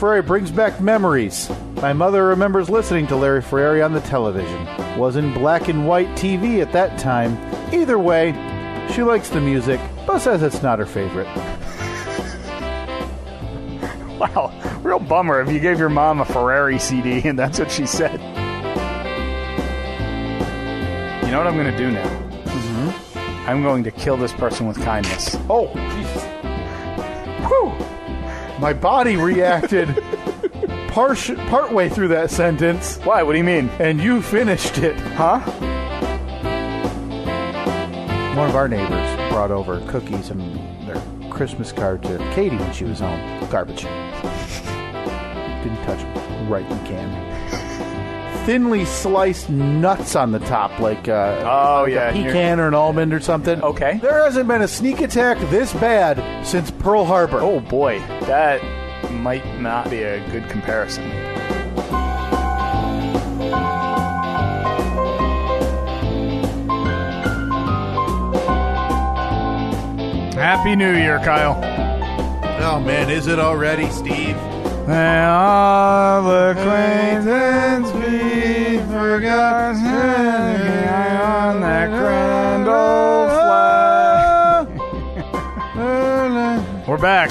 Ferrari brings back memories. My mother remembers listening to Larry Ferrari on the television. Was in black and white TV at that time. Either way, she likes the music, but says it's not her favorite. Wow, real bummer if you gave your mom a Ferrari CD and that's what she said. You know what I'm going to do now? Mm-hmm. I'm going to kill this person with kindness. Oh, Jesus. Whew. My body reacted partway through that sentence. Why? What do you mean? And you finished it. Huh? One of our neighbors brought over cookies and their Christmas card to Katie when she was home. Garbage. Didn't touch them. Right in the can. Thinly sliced nuts on the top, like a pecan or an almond or something. Okay. There hasn't been a sneak attack this bad since Pearl Harbor. Oh, boy. That might not be a good comparison. Happy New Year, Kyle. Oh, man, is it already, Steve? And all the acquaintance be forgotten on that grand old flag. We're back.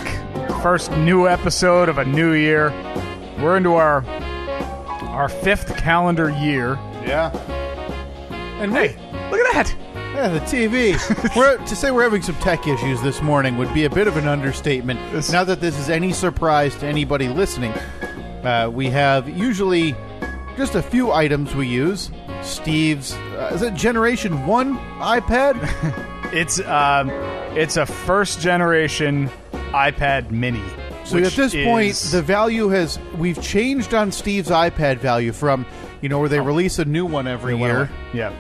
First new episode of a new year. We're into our fifth calendar year. Yeah. And hey, look at that. Yeah, the TV. To say we're having some tech issues this morning would be a bit of an understatement. Not that this is any surprise to anybody listening. We have usually just a few items we use. Steve's, is it Generation 1 iPad? It's a first generation iPad mini. So at this point, the value we've changed on Steve's iPad value from, where they release a new one every year. Yeah.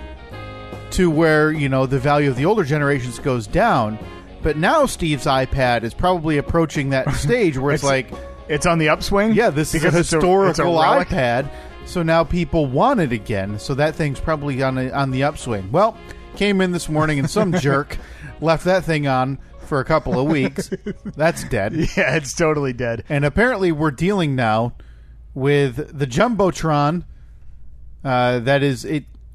To where, the value of the older generations goes down. But now Steve's iPad is probably approaching that stage where it's like... It's on the upswing? Yeah, this is a historical iPad. So now people want it again. So that thing's probably on the upswing. Well, came in this morning and some jerk left that thing on for a couple of weeks. That's dead. Yeah, it's totally dead. And apparently we're dealing now with the Jumbotron. That is...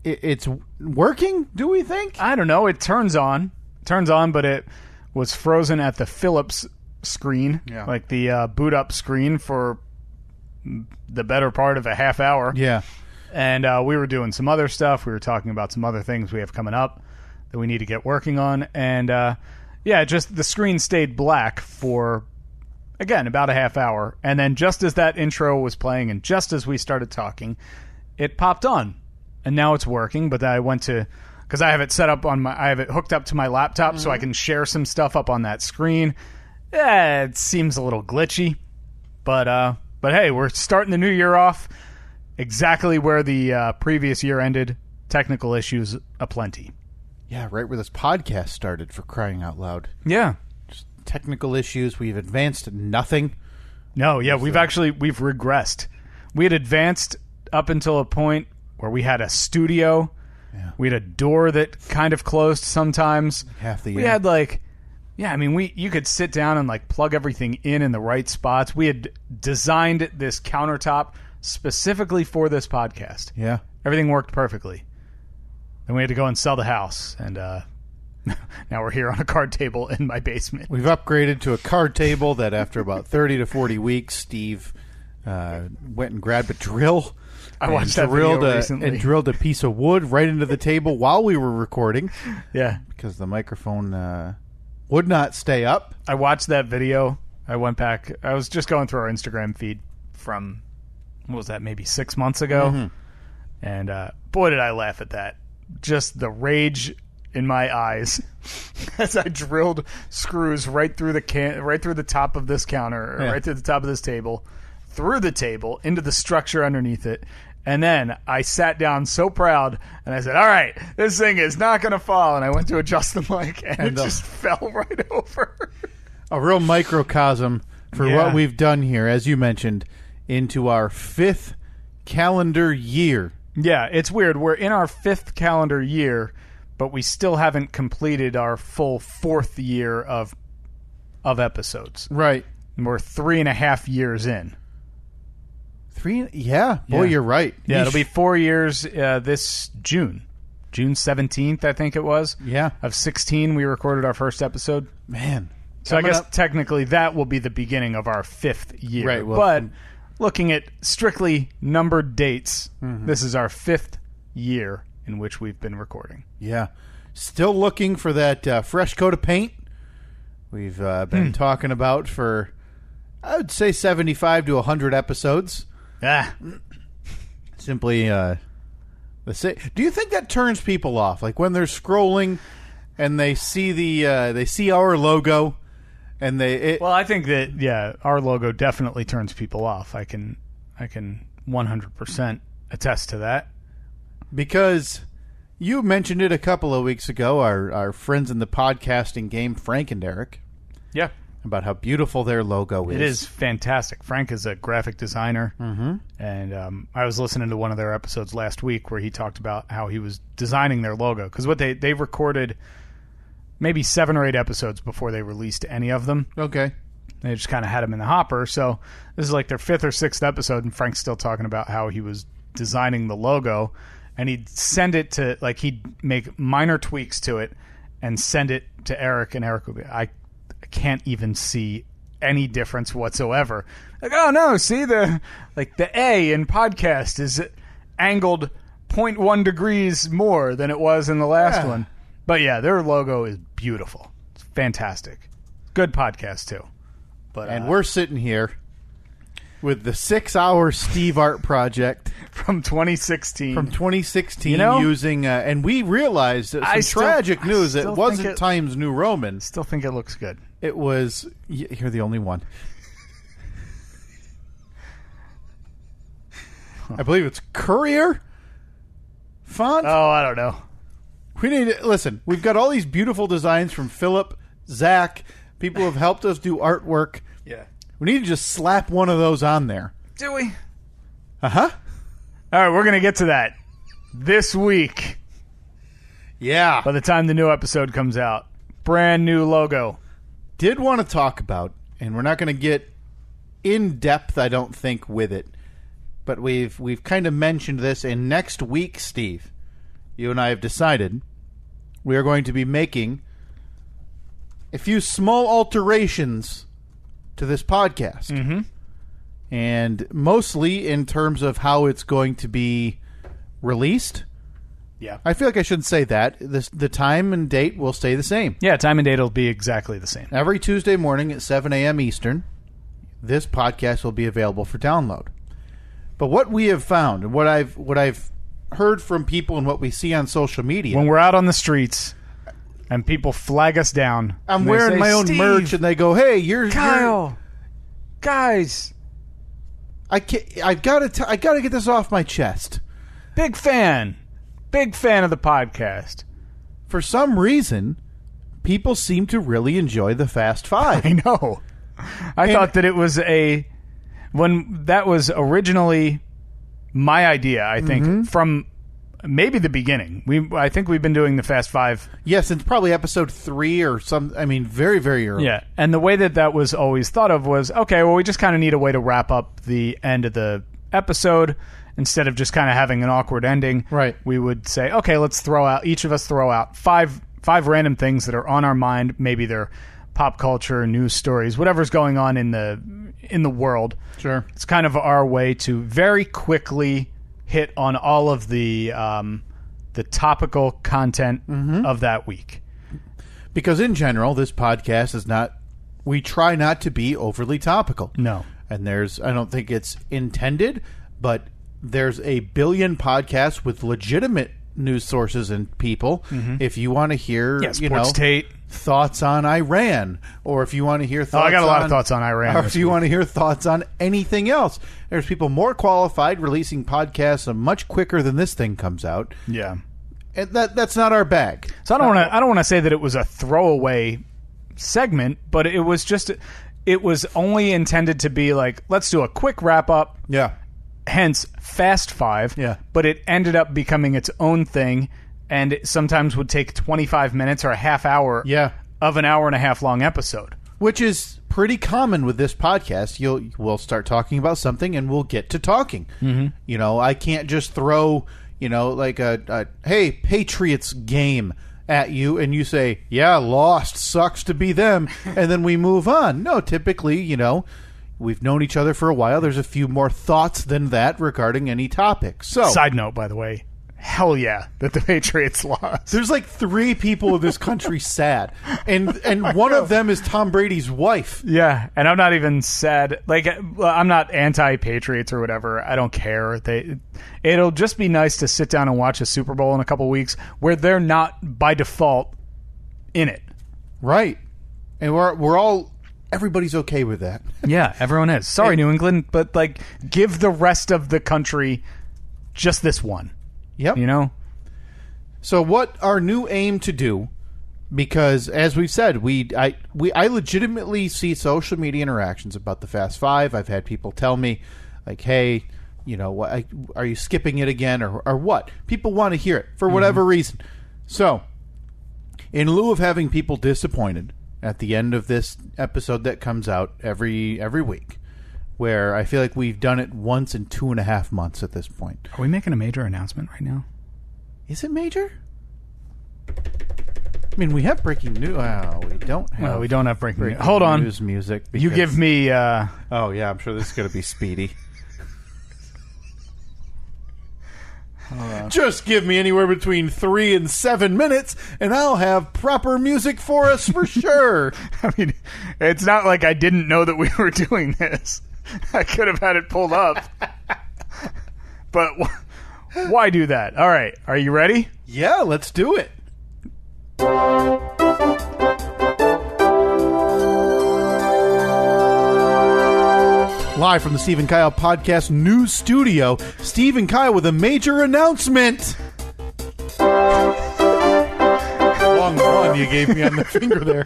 It's working, do we think? I don't know. It turns on, but it was frozen at the Philips screen, like the boot-up screen for the better part of a half hour. Yeah. And we were doing some other stuff. We were talking about some other things we have coming up that we need to get working on. And, just the screen stayed black for, again, about a half hour. And then just as that intro was playing and just as we started talking, it popped on. And now it's working, but I went to... Because I have it set up I have it hooked up to my laptop so I can share some stuff up on that screen. It seems a little glitchy. But hey, we're starting the new year off exactly where the previous year ended. Technical issues aplenty. Yeah, right where this podcast started, for crying out loud. Yeah. Just technical issues. We've advanced nothing. No, yeah, we've regressed. We had advanced up until a point where we had a studio. Yeah. We had a door that kind of closed sometimes. Half the year. We had you could sit down and plug everything in the right spots. We had designed this countertop specifically for this podcast. Yeah. Everything worked perfectly. Then we had to go and sell the house, and now we're here on a card table in my basement. We've upgraded to a card table that after about 30 to 40 weeks, Steve went and grabbed a drill. I watched that video recently. And drilled a piece of wood right into the table while we were recording. Yeah. Because the microphone would not stay up. I watched that video. I went back. I was just going through our Instagram feed from, what was that, maybe 6 months ago? Mm-hmm. And boy, did I laugh at that. Just the rage in my eyes as I drilled screws right through the top of this counter, right through the top of this table, through the table, into the structure underneath it. And then I sat down so proud, and I said, all right, this thing is not going to fall. And I went to adjust the mic, and it just fell right over. A real microcosm for what we've done here, as you mentioned, into our fifth calendar year. Yeah, it's weird. We're in our fifth calendar year, but we still haven't completed our full fourth year of episodes. Right. And we're 3.5 years in. 3, yeah. Boy, you're right. Yeah, it'll be 4 years this June 17th, I think it was. Yeah, of 16, we recorded our first episode. Man, so I guess technically that will be the beginning of our 5th year. Right. Well, but looking at strictly numbered dates, this is our 5th year in which we've been recording. Yeah, still looking for that fresh coat of paint. We've been talking about for, I would say, 75 to 100 episodes. Simply, do you think that turns people off? Like when they're scrolling and they see our logo, and well, I think that our logo definitely turns people off. I can 100% attest to that, because you mentioned it a couple of weeks ago. Our friends in the podcasting game, Frank and Eric. Yeah. About how beautiful their logo is. It is fantastic. Frank is a graphic designer, and I was listening to one of their episodes last week where he talked about how he was designing their logo, because what they recorded maybe 7 or 8 episodes before they released any of them. Okay. They just kind of had them in the hopper. So this is like their 5th or 6th episode, and Frank's still talking about how he was designing the logo, and he'd send it to, like, he'd make minor tweaks to it and send it to Eric, and Eric would be, I can't even see any difference whatsoever. Like, oh no, see the A in podcast is angled 0.1 degrees more than it was in the last one. But yeah, their logo is beautiful. It's fantastic. Good podcast too. And we're sitting here with the 6-hour Steve art project from 2016. Using and we realized some tragic news. It wasn't Times New Roman. Still think it looks good. It was. You're the only one. I believe it's Courier font. Oh, I don't know. We need to listen. We've got all these beautiful designs from Philip, Zach. People have helped us do artwork. Yeah. We need to just slap one of those on there. Do we? Uh-huh. All right, we're going to get to that this week. Yeah. By the time the new episode comes out. Brand new logo. Did want to talk about, and we're not going to get in depth, I don't think, with it, but we've kind of mentioned this. And next week, Steve, you and I have decided we are going to be making a few small alterations to this podcast. And mostly in terms of how it's going to be released. Yeah. I feel like I shouldn't say that. The time and date will stay the same. Yeah, time and date will be exactly the same. Every Tuesday morning at 7 a.m. Eastern, this podcast will be available for download. But what we have found, and what I've heard from people and what we see on social media, when we're out on the streets and people flag us down, I'm wearing my own merch, and they go, "Hey, you're Kyle, guys, I gotta get this off my chest." Big fan of the podcast. For some reason, people seem to really enjoy the Fast Five. I know. I thought that it was when that was originally my idea, I think, from maybe the beginning. I think we've been doing the Fast Five. Yeah, since probably episode 3 or some. I mean, very, very early. Yeah, and the way that was always thought of was, okay, well, we just kind of need a way to wrap up the end of the episode. Instead of just kind of having an awkward ending, right? We would say, okay, let's each of us throw out five random things that are on our mind. Maybe they're pop culture, news stories, whatever's going on in the world. Sure. It's kind of our way to very quickly hit on all of the topical content of that week. Because in general, this podcast is not. We try not to be overly topical. No. And I don't think it's intended, but there's a billion podcasts with legitimate news sources and people. If you want to hear, thoughts on Iran, or if you want to hear thoughts, I got a lot of thoughts on Iran. Or if you want to hear thoughts on anything else, there's people more qualified releasing podcasts much quicker than this thing comes out. Yeah, and that's not our bag. So I don't want to say that it was a throwaway segment, but it was only intended to be like, let's do a quick wrap up. Yeah. Hence, Fast Five. Yeah. But it ended up becoming its own thing, and it sometimes would take 25 minutes or a half hour of an hour and a half long episode. Which is pretty common with this podcast. We'll start talking about something and we'll get to talking. Mm-hmm. I can't just throw, like a hey, Patriots game at you and you say, yeah, lost, sucks to be them, and then we move on. No, typically, we've known each other for a while. There's a few more thoughts than that regarding any topic. So, side note, by the way, hell yeah that the Patriots lost. There's like 3 people in this country sad, and one of them is Tom Brady's wife. Yeah, and I'm not even sad. Like, I'm not anti-Patriots or whatever. I don't care. It'll just be nice to sit down and watch a Super Bowl in a couple weeks where they're not by default in it. Right, and we're all. Everybody's okay with that. Yeah, everyone is. Sorry, New England, but like, give the rest of the country just this one. Yep. So what our new aim to do, because as we've said, I legitimately see social media interactions about the Fast Five. I've had people tell me, like, hey, are you skipping it again or what? People want to hear it for whatever reason. So, in lieu of having people disappointed at the end of this episode that comes out every week, where I feel like we've done it once in 2.5 months at this point. Are we making a major announcement right now? Is it major? I mean, we have breaking news. Well, we don't have. Well, we don't have breaking news. Hold on. News music. You give me. Oh yeah, I'm sure this is going to be speedy. Just give me anywhere between 3 and 7 minutes, and I'll have proper music for us for sure. I mean, it's not like I didn't know that we were doing this. I could have had it pulled up. But why do that? All right. Are you ready? Yeah, let's do it. Live from the Steve and Kyle Podcast News Studio, Steve and Kyle with a major announcement. Long one you gave me on the finger there.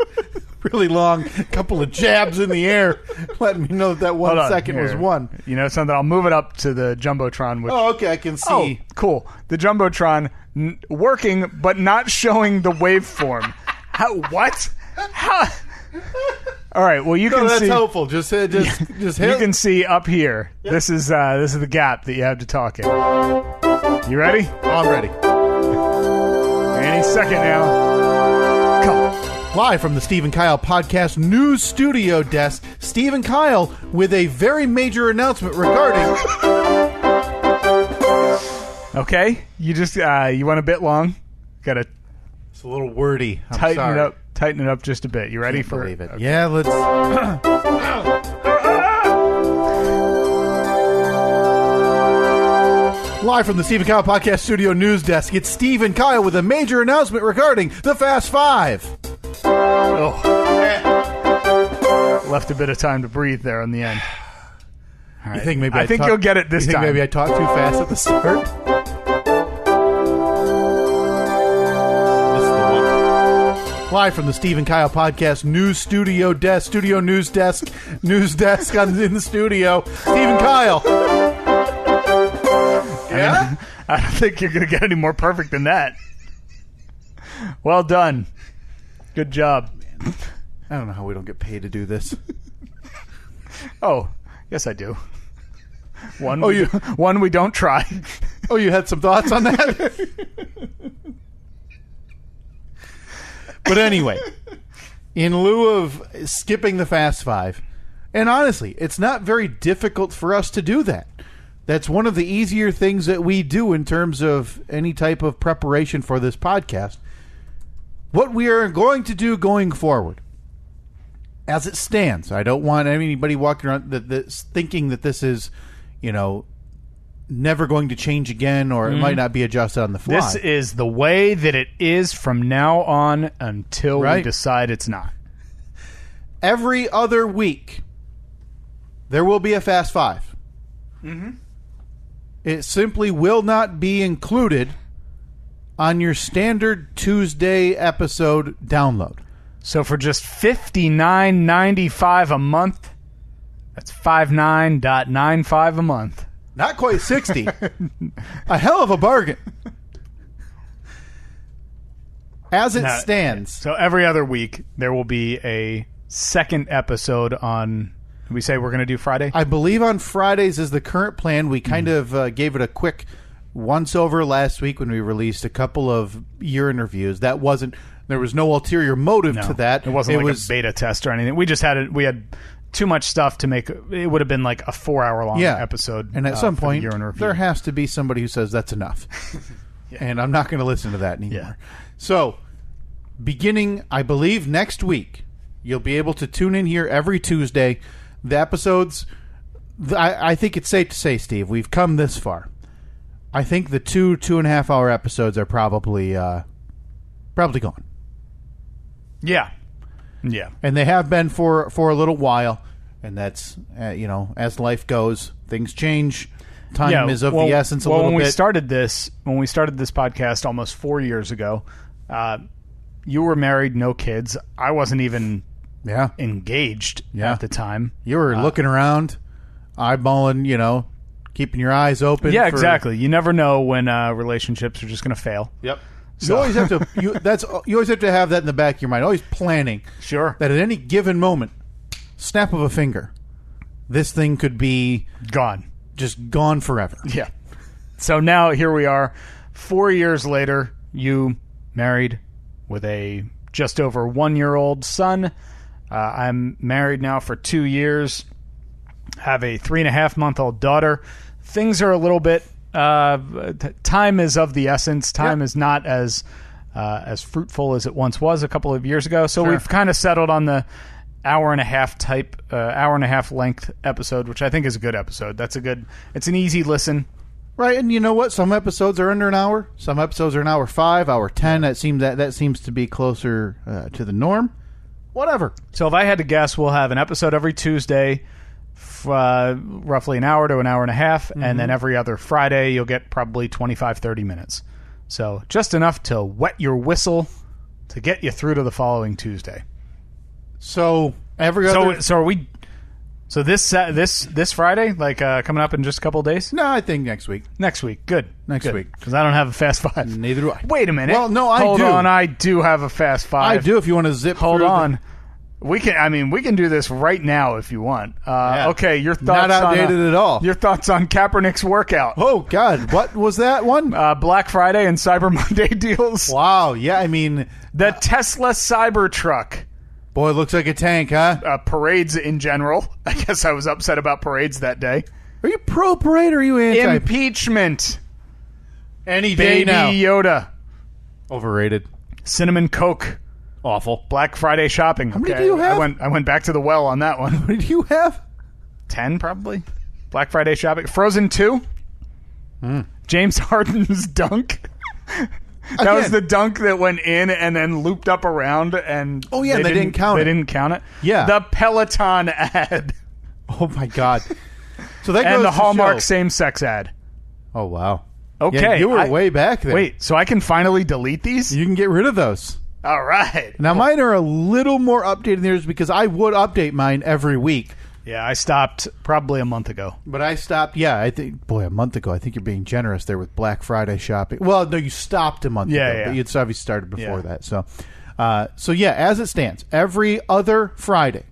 Really long, couple of jabs in the air, letting me know that 1 second was one. You know something? I'll move it up to the Jumbotron. Which, okay, I can see. Oh, cool. The Jumbotron working, but not showing the waveform. How? What? How? All right. Well, you can that's see. That's helpful. Just hit. You can see up here. Yep. This is the gap that you have to talk in. You ready? I'm ready. Any second now. Come on. Live from the Steve and Kyle Podcast News Studio desk, Steve and Kyle with a very major announcement regarding... Okay, you just you went a bit long. Gotta... It's a little wordy. Tighten it up just a bit. You ready? Can't for believe it? Okay. Yeah, let's... Live from the Steve and Kyle Podcast Studio News Desk, it's Steve and Kyle with a major announcement regarding the Fast Five. Oh. Left a bit of time to breathe there in the end. All right. You think maybe I think you'll get it this time. Maybe I talked too fast at the start? This is the one. Live from the Steve and Kyle Podcast News Studio Desk, News Desk in the studio, Steve and Kyle. Yeah? I don't think you're going to get any more perfect than that. Well done. Good job. Man, I don't know how we don't get paid to do this. Oh, yes I do. One we don't try. Oh, you had some thoughts on that? But anyway, in lieu of skipping the Fast Five, and honestly, it's not very difficult for us to do that. That's one of the easier things that we do in terms of any type of preparation for this podcast. What we are going to do going forward, as it stands, I don't want anybody walking around that's thinking that this is, never going to change again, or it might not be adjusted on the fly. This is the way that it is from now on until we decide it's not. Every other week, there will be a Fast Five. Mm-hmm. It simply will not be included on your standard Tuesday episode download. So for just $59.95 a month, that's $59.95 a month. Not quite 60. A hell of a bargain. As it stands. So every other week, there will be a second episode on... We say we're going to do Friday? I believe on Fridays is the current plan. We kind of gave it a quick once-over last week when we released a couple of year interviews. That wasn't... There was no ulterior motive to that. It wasn't a beta test or anything. We just had we had too much stuff to make... It would have been like a 4-hour-long episode. And at some point, year in review. There has to be somebody who says that's enough. And I'm not going to listen to that anymore. Yeah. So, beginning, I believe, next week, you'll be able to tune in here every Tuesday. The episodes, I think it's safe to say, Steve, we've come this far. I think the 2.5 hour episodes are probably gone. Yeah. Yeah. And they have been for a little while. And that's, as life goes, things change. Time is of the essence a little bit. When we started this podcast almost 4 years ago, you were married, no kids. I wasn't even... engaged at the time. You were looking around, eyeballing, keeping your eyes open. Yeah, exactly. You never know when relationships are just going to fail. Yep. So. You always have to. You always have to have that in the back of your mind. Always planning. Sure. That at any given moment, snap of a finger, this thing could be gone, just gone forever. Yeah. So now here we are, 4 years later. You married with a just over 1-year-old son. I'm married now for 2 years, have a 3.5-month-old daughter. Things are a little bit, time is of the essence. Time is not as fruitful as it once was a couple of years ago. So we've kind of settled on the hour and a half length episode, which I think is a good episode. It's an easy listen. Right, and you know what? Some episodes are under an hour. Some episodes are an hour 5, hour 10. That seems to be closer to the norm. Whatever. So if I had to guess, we'll have an episode every Tuesday, roughly an hour to an hour and a half, and then every other Friday you'll get probably 25, 30 minutes. So just enough to wet your whistle to get you through to the following Tuesday. So every other... So are we... So this Friday, coming up in just a couple of days? No, I think next week. Next week, good. Next week, because I don't have a Fast Five. Neither do I. Wait a minute. Well, no, I do. Hold on, I do have a Fast Five. I do. If you want to zip. Hold on. We can do this right now if you want. Okay, your thoughts? Not outdated at all. Your thoughts on Kaepernick's workout? Oh God, what was that one? Black Friday and Cyber Monday deals. Wow. Yeah, I mean the Tesla Cybertruck. Boy, it looks like a tank, huh? Parades in general. I guess I was upset about parades that day. Are you pro parade or are you anti? Impeachment. Any day now. Baby Yoda. Overrated. Cinnamon Coke. Awful. Black Friday shopping. How many do you have? I went back to the well on that one. How many do you have? 10 probably. Black Friday shopping. Frozen 2. James Harden's dunk. That was the dunk that went in and then looped up around, and they didn't count it. They didn't count it. Yeah, the Peloton ad. Oh my God! So that and goes the Hallmark show. Same-sex ad. Oh wow! Okay, yeah, you were way back there. Wait, so I can finally delete these? You can get rid of those. All right. Now mine are a little more updated than yours because I would update mine every week. Yeah, I stopped probably a month ago. But I stopped, I think, a month ago. I think you're being generous there with Black Friday shopping. Well, no, you stopped a month ago, but you'd obviously started before that. So, as it stands, every other Friday,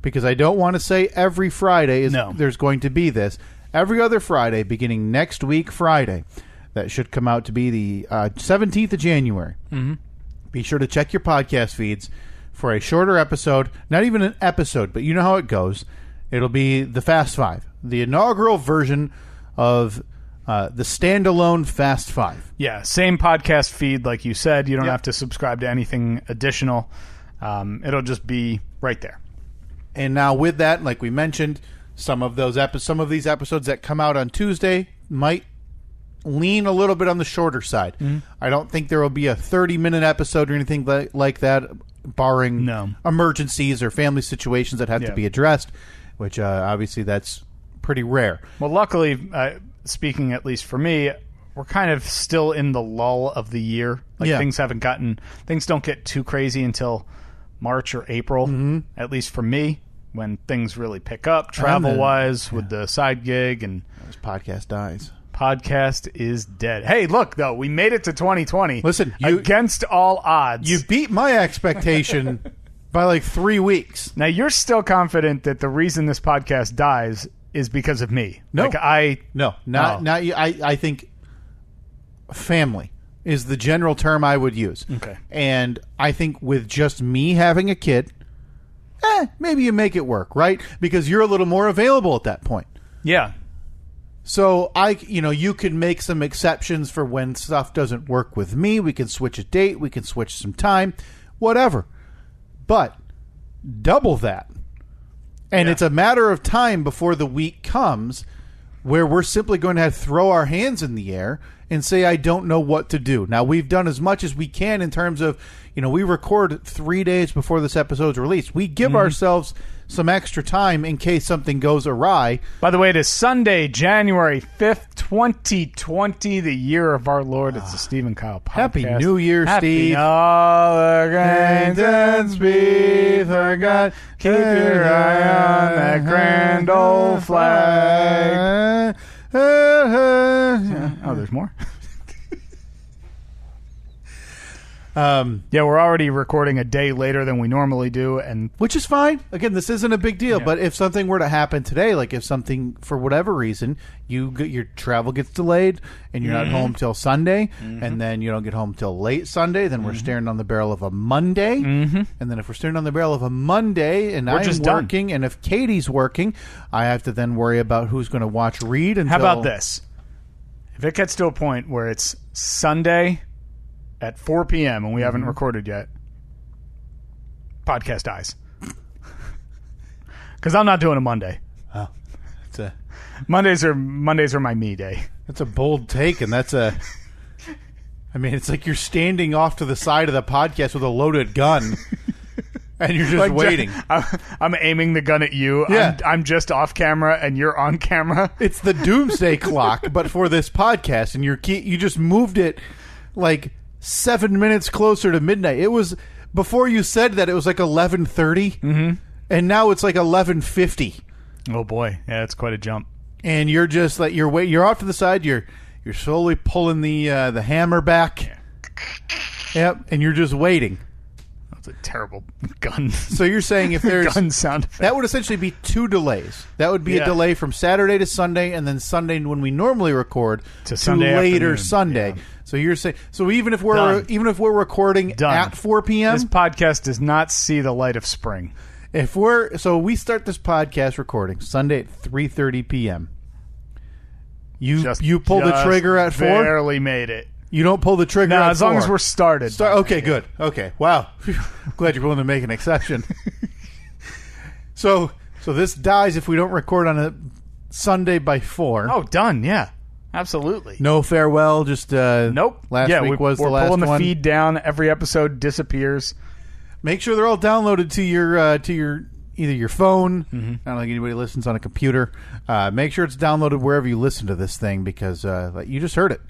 because I don't want to say every Friday there's going to be this. Every other Friday, beginning next week Friday, that should come out to be the 17th of January. Mm-hmm. Be sure to check your podcast feeds for a shorter episode, not even an episode, but you know how it goes. It'll be the Fast Five, the inaugural version of the standalone Fast Five. Yeah, same podcast feed like you said. You don't have to subscribe to anything additional. It'll just be right there. And now with that, like we mentioned, some of these episodes that come out on Tuesday might lean a little bit on the shorter side. Mm-hmm. I don't think there will be a 30-minute episode or anything like that, barring emergencies or family situations that have to be addressed, which obviously that's pretty rare. Well, luckily, speaking at least for me, we're kind of still in the lull of the year. Things don't get too crazy until March or April, at least for me, when things really pick up travel-wise with the side gig. And this podcast dies. Podcast is dead. Hey, look, though, we made it to 2020. Listen, against all odds. You beat my expectation By like 3 weeks. Now, you're still confident that the reason this podcast dies is because of me. No. Not you. I think family is the general term I would use. Okay. And I think with just me having a kid, maybe you make it work, right? Because you're a little more available at that point. Yeah. So you can make some exceptions for when stuff doesn't work with me. We can switch a date. We can switch some time, whatever. But double that. And it's a matter of time before the week comes where we're simply going to have to throw our hands in the air and say, I don't know what to do. Now, we've done as much as we can in terms of, we record 3 days before this episode's released. We give ourselves some extra time in case something goes awry. By the way, it is Sunday, January 5th, 2020, the year of our Lord. It's the Steve and Kyle podcast. Happy New Year, Steve. All the acquaintance be forgot. Keep your eye on that grand old flag. Oh, there's more? We're already recording a day later than we normally do, and which is fine. Again, this isn't a big deal. But if something were to happen today, like if something for whatever reason your travel gets delayed and you're not home till Sunday, and then you don't get home till late Sunday, then we're staring on the barrel of a Monday, and then if we're staring on the barrel of a Monday, and I'm working, and if Katie's working, I have to then worry about who's going to watch Reed. Until... How about this? If it gets to a point where it's Sunday at 4 p.m. and we haven't recorded yet, podcast dies. Because I'm not doing a Monday. Oh, Mondays are my me day. That's a bold take, and it's like you're standing off to the side of the podcast with a loaded gun, and you're just waiting. I'm aiming the gun at you. Yeah. I'm just off camera, and you're on camera. It's the Doomsday Clock, but for this podcast, and you just moved it like 7 minutes closer to midnight. It was, before you said that, it was like 11:30, and now it's like 11:50. Oh boy, yeah, that's quite a jump. And you're just like you're off to the side. You're slowly pulling the hammer back. Yep, and you're just waiting. That's a terrible gun. So you're saying if there's gun sound effect. That would essentially be 2 delays. That would be a delay from Saturday to Sunday, and then Sunday when we normally record to Sunday later afternoon. Sunday. Yeah. So you're saying even if we're recording at 4 p.m. this podcast does not see the light of spring. We start this podcast recording Sunday at 3:30 p.m. You pull the trigger at 4? Barely made it. You don't pull the trigger at 4? No, as long as we're started. Okay, good. Okay, wow. Glad you're willing to make an exception. So this dies if we don't record on a Sunday by 4. Oh, done, yeah. Absolutely. No farewell, just nope. Last week was the last one. We're pulling the feed down. Every episode disappears. Make sure they're all downloaded to your either your phone. I don't think anybody listens on a computer. Make sure it's downloaded wherever you listen to this thing, because you just heard it.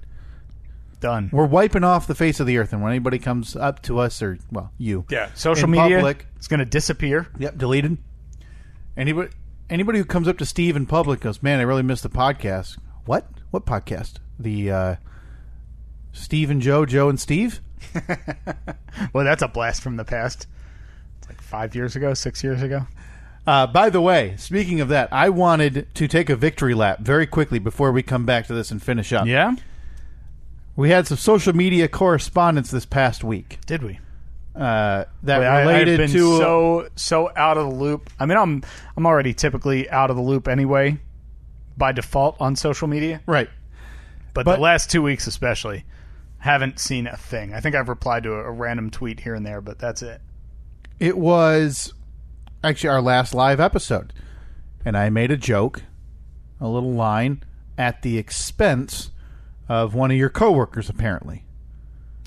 Done. We're wiping off the face of the earth, and when anybody comes up to us, or you, social media, it's going to disappear. Yep, deleted. Anybody who comes up to Steve in public goes, "Man, I really missed the podcast." What podcast? The Steve and Joe and Steve? Well, that's a blast from the past. It's like 5 years ago, 6 years ago. By the way, speaking of that, I wanted to take a victory lap very quickly before we come back to this and finish up. Yeah? We had some social media correspondence this past week. Did we? Related I've been to so out of the loop. I mean, I'm already typically out of the loop anyway, by default on social media. Right. But the last 2 weeks especially, haven't seen a thing. I think I've replied to a random tweet here and there, but that's it. It was actually our last live episode, and I made a joke, a little line, at the expense of one of your coworkers, apparently.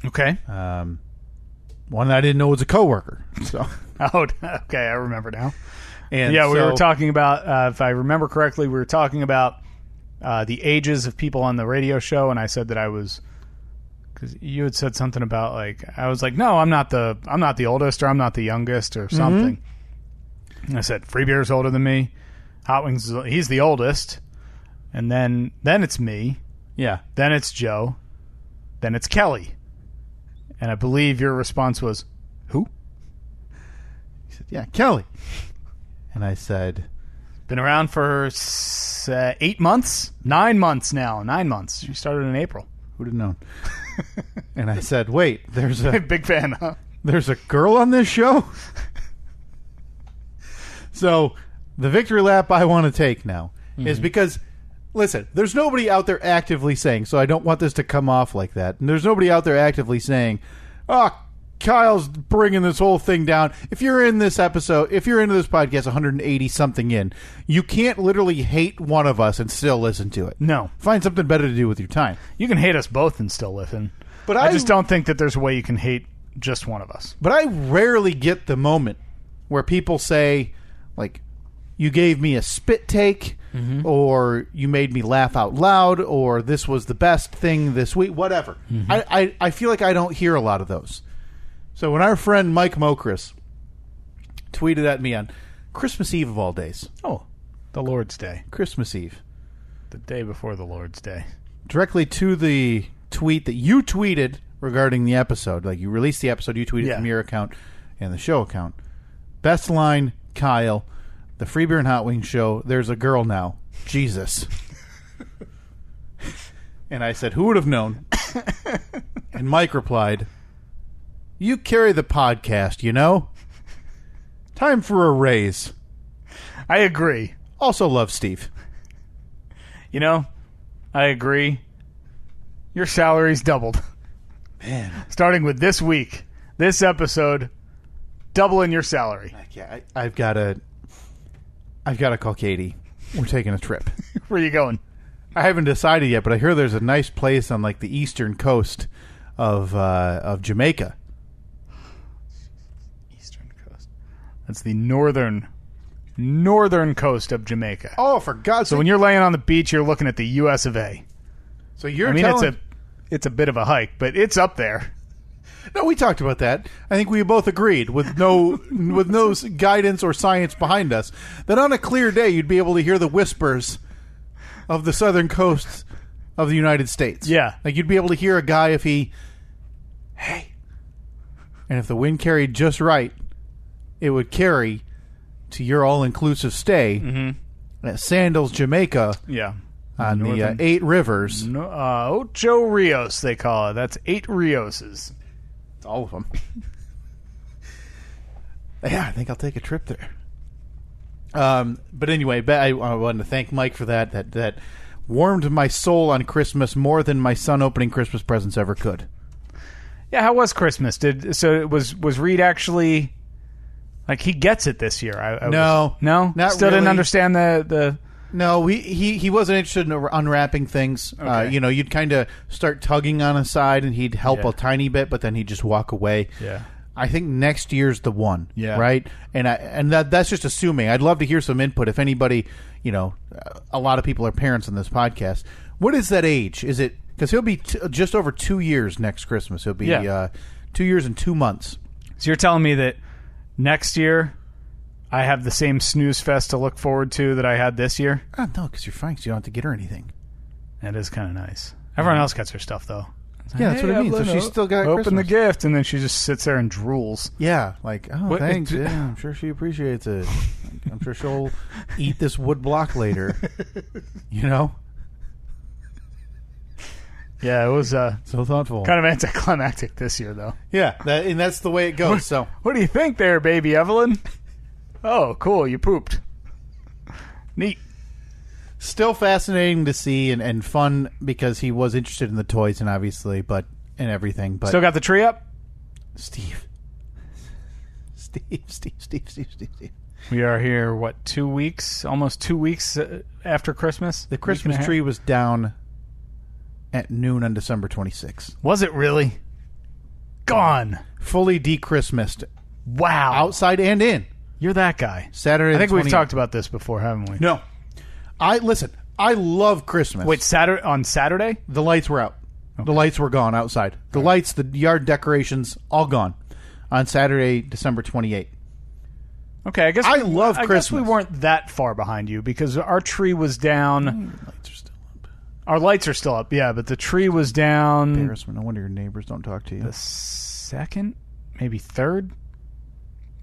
Okay. One that I didn't know was a coworker. So. Oh, okay, I remember now. And we were talking about, if I remember correctly, we were talking about the ages of people on the radio show, and I said that I was, because you had said something about, like, I was like, no, I'm not the oldest, or I'm not the youngest, or something. And I said, Free Beer's older than me. Hot Wings, he's the oldest. And then it's me. Yeah. Then it's Joe. Then it's Kelly. And I believe your response was, who? He said, yeah, Kelly. And I said... Been around for 8 months? 9 months now. 9 months. She started in April. Who'd have known? And I said, wait, there's a... Big fan, huh? There's a girl on this show? So, the victory lap I want to take now is because, listen, there's nobody out there actively saying, so I don't want this to come off like that, and there's nobody out there actively saying, oh, Kyle's bringing this whole thing down. If you're in this episode, if you're into this podcast 180 something in, you can't literally hate one of us and still listen to it. No. Find something better to do with your time. You can hate us both and still listen. But I just don't think that there's a way you can hate just one of us. But I rarely get the moment where people say, like, you gave me a spit take, or you made me laugh out loud, or this was the best thing this week, whatever. I feel like I don't hear a lot of those. So when our friend Mike Mokris tweeted at me on Christmas Eve of all days. Oh, the Lord's Day. Christmas Eve. The day before the Lord's Day. Directly to the tweet that you tweeted regarding the episode. Like, you released the episode, you tweeted from your account and the show account. Best line, Kyle, the Free Beer and Hot Wings show, there's a girl now. Jesus. And I said, who would have known? And Mike replied, you carry the podcast, you know? Time for a raise. I agree. Also love Steve. You know, I agree. Your salary's doubled. Man. Starting with this week, this episode, doubling your salary. Yeah, I've got to call Katie. We're taking a trip. Where are you going? I haven't decided yet, but I hear there's a nice place on like the eastern coast of Jamaica. Eastern coast. That's the northern coast of Jamaica. Oh, for God's sake! So when you're laying on the beach, you're looking at the U.S. of A. So you're telling... it's a bit of a hike, but it's up there. No, we talked about that. I think we both agreed, with no guidance or science behind us, that on a clear day you'd be able to hear the whispers of the southern coast of the United States. Yeah. Like, you'd be able to hear a guy if he, hey, and if the wind carried just right, it would carry to your all-inclusive stay at Sandals, Jamaica. Yeah. On the 8 rivers. Ocho Rios, they call it. That's 8 Rioses. All of them. Yeah, I think I'll take a trip there. But anyway, I wanted to thank Mike for that. That warmed my soul on Christmas more than my son opening Christmas presents ever could. Yeah, how was Christmas? Was Reed actually, like, he gets it this year? No, not still really. Didn't understand the. No, he wasn't interested in unwrapping things. Okay. You'd kind of start tugging on his side, and he'd help a tiny bit, but then he'd just walk away. Yeah. I think next year's the one. Yeah. Right? And that's just assuming. I'd love to hear some input. If anybody, a lot of people are parents on this podcast. What is that age? Is it, because he'll be just over 2 years next Christmas. He'll be 2 years and 2 months. So you're telling me that next year I have the same snooze fest to look forward to that I had this year? Oh, no, because you're fine, so you don't have to get her anything. That is kind of nice. Everyone else gets her stuff, though. Yeah, that's what I mean. So she's still got open Christmas. the gift, and then she just sits there and drools. Yeah, like, oh, thanks. Yeah, I'm sure she appreciates it. I'm sure she'll eat this wood block later. Yeah, it was so thoughtful. Kind of anticlimactic this year, though. Yeah, and that's the way it goes. So, what do you think there, baby Evelyn? Oh, cool, you pooped. Neat. Still fascinating to see and fun because he was interested in the toys and everything. But still got the tree up? Steve. We are here, 2 weeks? Almost 2 weeks after Christmas? The Christmas tree was down at noon on December 26th. Was it really? Gone. Fully de-Christmased. Wow. Outside and in. You're that guy. Saturday. I think we've talked about this before, haven't we? No. I love Christmas. Wait, on Saturday? The lights were out. Okay. The lights were gone outside. The lights, the yard decorations, all gone on Saturday, December 28th. Okay, I guess love Christmas. I guess we weren't that far behind you because our tree was down. Lights are still up. Our lights are still up, yeah, but the tree was down. Embarrassment. No wonder your neighbors don't talk to you. The second, maybe third.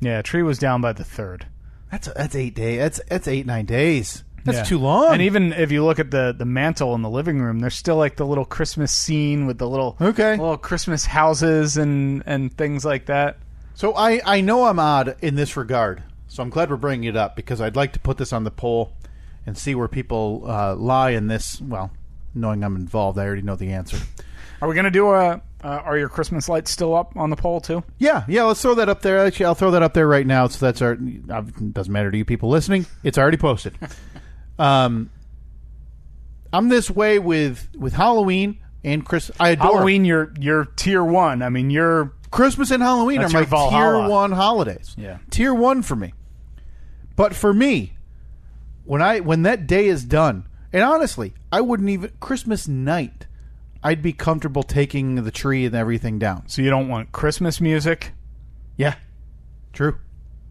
Yeah, tree was down by the 3rd. That's 8 days. That's 8-9 days. That's Yeah. too long. And even if you look at the mantle in the living room, there's still like the little Christmas scene with the little Christmas houses and things like that. So I know I'm odd in this regard. So I'm glad we're bringing it up because I'd like to put this on the poll and see where people lie in this. Well, knowing I'm involved, I already know the answer. Are we going to do are your Christmas lights still up on the poll too? Yeah, let's throw that up there. Actually, I'll throw that up there right now. So that's it doesn't matter to you people listening. It's already posted. I'm this way with Halloween and Christmas. I adore Halloween. You're tier 1. I mean, you're Christmas and Halloween are my tier 1 holidays. Yeah, tier 1 for me. But for me, when that day is done, and honestly, I wouldn't even Christmas night. I'd be comfortable taking the tree and everything down. So you don't want Christmas music? Yeah, true.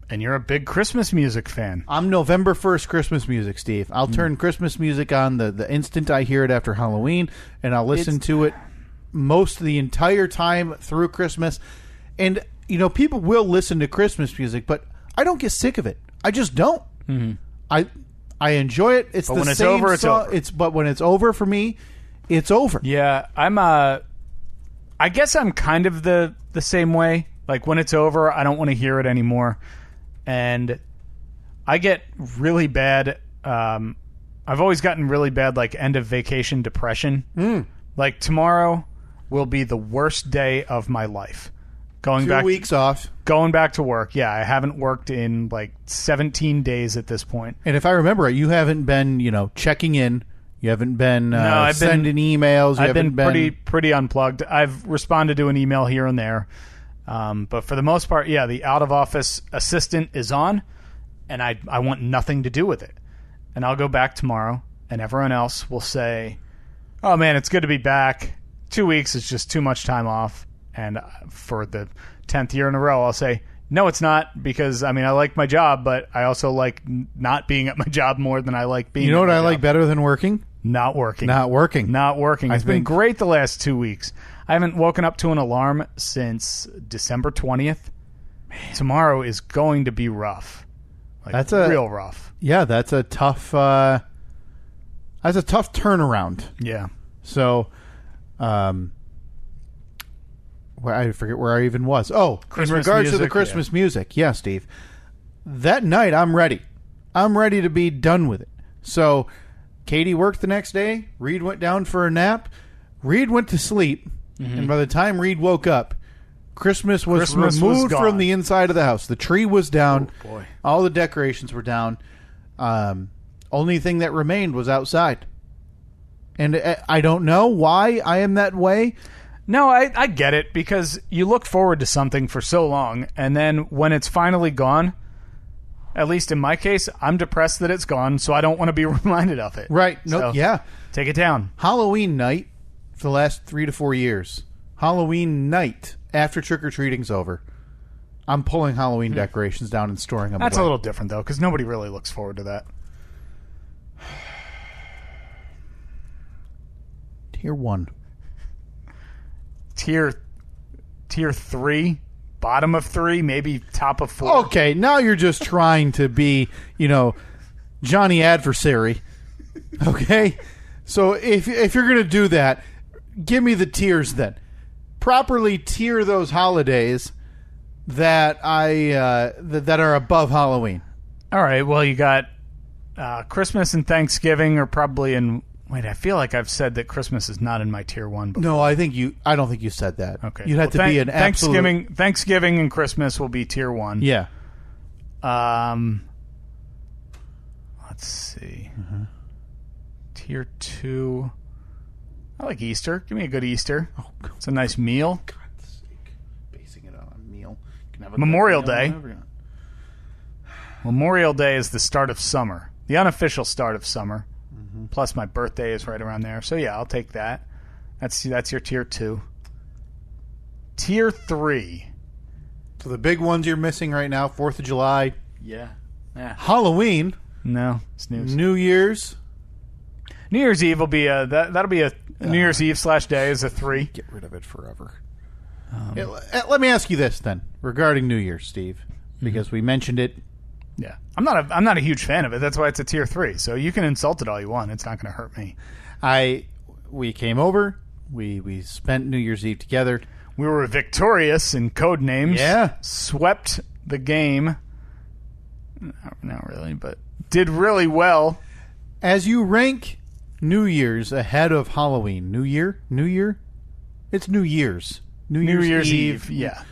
And you're a big Christmas music fan. I'm November 1st Christmas music, Steve. I'll turn Christmas music on the instant I hear it after Halloween, and I'll listen to it most of the entire time through Christmas. And, people will listen to Christmas music, but I don't get sick of it. I just don't. Mm-hmm. I enjoy it. It's but the when it's same over, it's song. over. But when it's over for me, it's over. Yeah, I guess I'm kind of the same way. Like when it's over, I don't want to hear it anymore. And I get really bad. I've always gotten really bad, like end of vacation depression. Like tomorrow will be the worst day of my life. Going 2 weeks off. Going back to work. Yeah, I haven't worked in like 17 days at this point. And if I remember right, you haven't been, checking in. You haven't been sending emails. I've been pretty unplugged. I've responded to an email here and there. But for the most part, yeah, the out-of-office assistant is on, and I want nothing to do with it. And I'll go back tomorrow, and everyone else will say, oh, man, it's good to be back. 2 weeks is just too much time off. And for the 10th year in a row, I'll say, no, it's not, because, I like my job, but I also like not being at my job more than I like being at my job. You know what I like better than working? Not working. It's been great the last 2 weeks. I haven't woken up to an alarm since December 20th. Man. Tomorrow is going to be rough. That's real rough. Yeah, that's a tough turnaround. Yeah. So, I forget where I even was. Oh, Christmas in regards music, to the Christmas music. Yeah, Steve. That night, I'm ready. I'm ready to be done with it. So, Katie worked the next day. Reed went down for a nap. Reed went to sleep. Mm-hmm. And by the time Reed woke up, Christmas was removed from the inside of the house. The tree was down. Oh, boy. All the decorations were down. Only thing that remained was outside. And I don't know why I am that way. No, I get it, because you look forward to something for so long, and then when it's finally gone, at least in my case, I'm depressed that it's gone, so I don't want to be reminded of it. Right. No. So, yeah. Take it down. Halloween night for the last 3 to 4 years. Halloween night after trick-or-treating's over. I'm pulling Halloween decorations down and storing them That's away. a little different, though, because nobody really looks forward to that. Tier 1. Tier 3, bottom of 3, maybe top of 4. Okay, now you're just trying to be, Johnny Adversary. Okay? So if you're going to do that, give me the tiers then. Properly tier those holidays that that are above Halloween. All right, well, you got Christmas and Thanksgiving are probably in... Wait, I feel like I've said that Christmas is not in my tier 1 before. No, I don't think you said that. Okay. You'd have to be an absolute... Thanksgiving and Christmas will be tier 1. Yeah. Let's see. Mm-hmm. Tier 2. I like Easter. Give me a good Easter. Oh, it's a nice meal. God's sake. Basing it on a meal. Can have a Memorial Day. Memorial Day is the start of summer. The unofficial start of summer. Mm-hmm. Plus my birthday is right around there. So yeah, I'll take that. That's your tier 2. Tier 3. So the big ones you're missing right now, 4th of July. Yeah. Halloween. No, snooze. New Year's. New Year's Eve will be that'll be a New Year's Eve /day is a 3. Get rid of it forever. Let me ask you this then, regarding New Year's, Steve. because we mentioned it. Yeah, I'm not a huge fan of it. That's why it's a tier 3. So you can insult it all you want. It's not going to hurt me. We came over. We spent New Year's Eve together. We were victorious in code names. Yeah, swept the game. Not really, but did really well. As you rank New Year's ahead of Halloween, New Year, it's New Year's. New Year's Eve, yeah,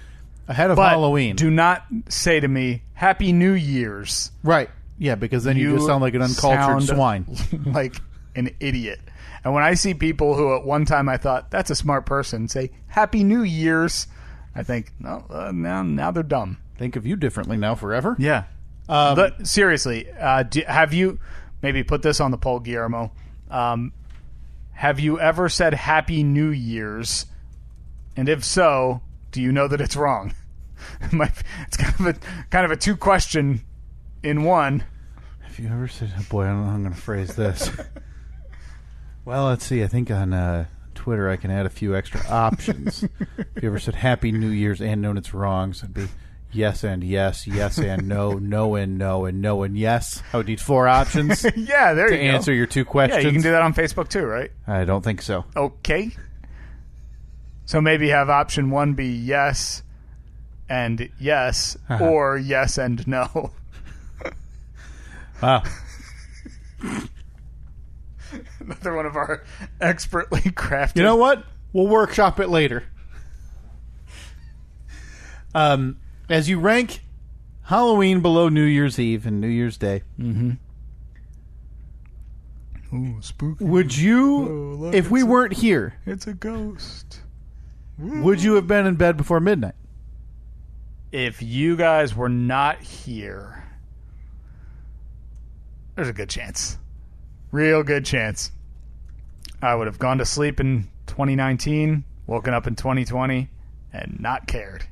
ahead of but Halloween. Do not say to me Happy New Year's. Right? Yeah, because then you just sound like an uncultured swine, like an idiot. And when I see people who at one time I thought that's a smart person say Happy New Year's, I think no, now they're dumb. Think of you differently now forever. Yeah. But seriously, have you maybe put this on the poll, Guillermo? Have you ever said Happy New Year's? And if so, do you know that it's wrong? It's kind of a 2 question in one. Have you ever said? Oh boy, I don't know how I'm going to phrase this. Well, let's see. I think on Twitter I can add a few extra options. If you ever said Happy New Year's and known it's wrong, so it'd be yes and yes, yes and no, no and no, and no and yes. I would need 4 options. Yeah, there you go. To answer your 2 questions. Yeah, you can do that on Facebook too, right? I don't think so. Okay. So maybe have option 1 be yes and yes, or yes and no. Wow. Another one of our expertly crafted. You know what? We'll workshop it later. As you rank Halloween below New Year's Eve and New Year's Day, Ooh, spooky. Would you, if we weren't here, it's a ghost. Ooh. Would you have been in bed before midnight? If you guys were not here, there's a good chance. Real good chance. I would have gone to sleep in 2019, woken up in 2020, and not cared.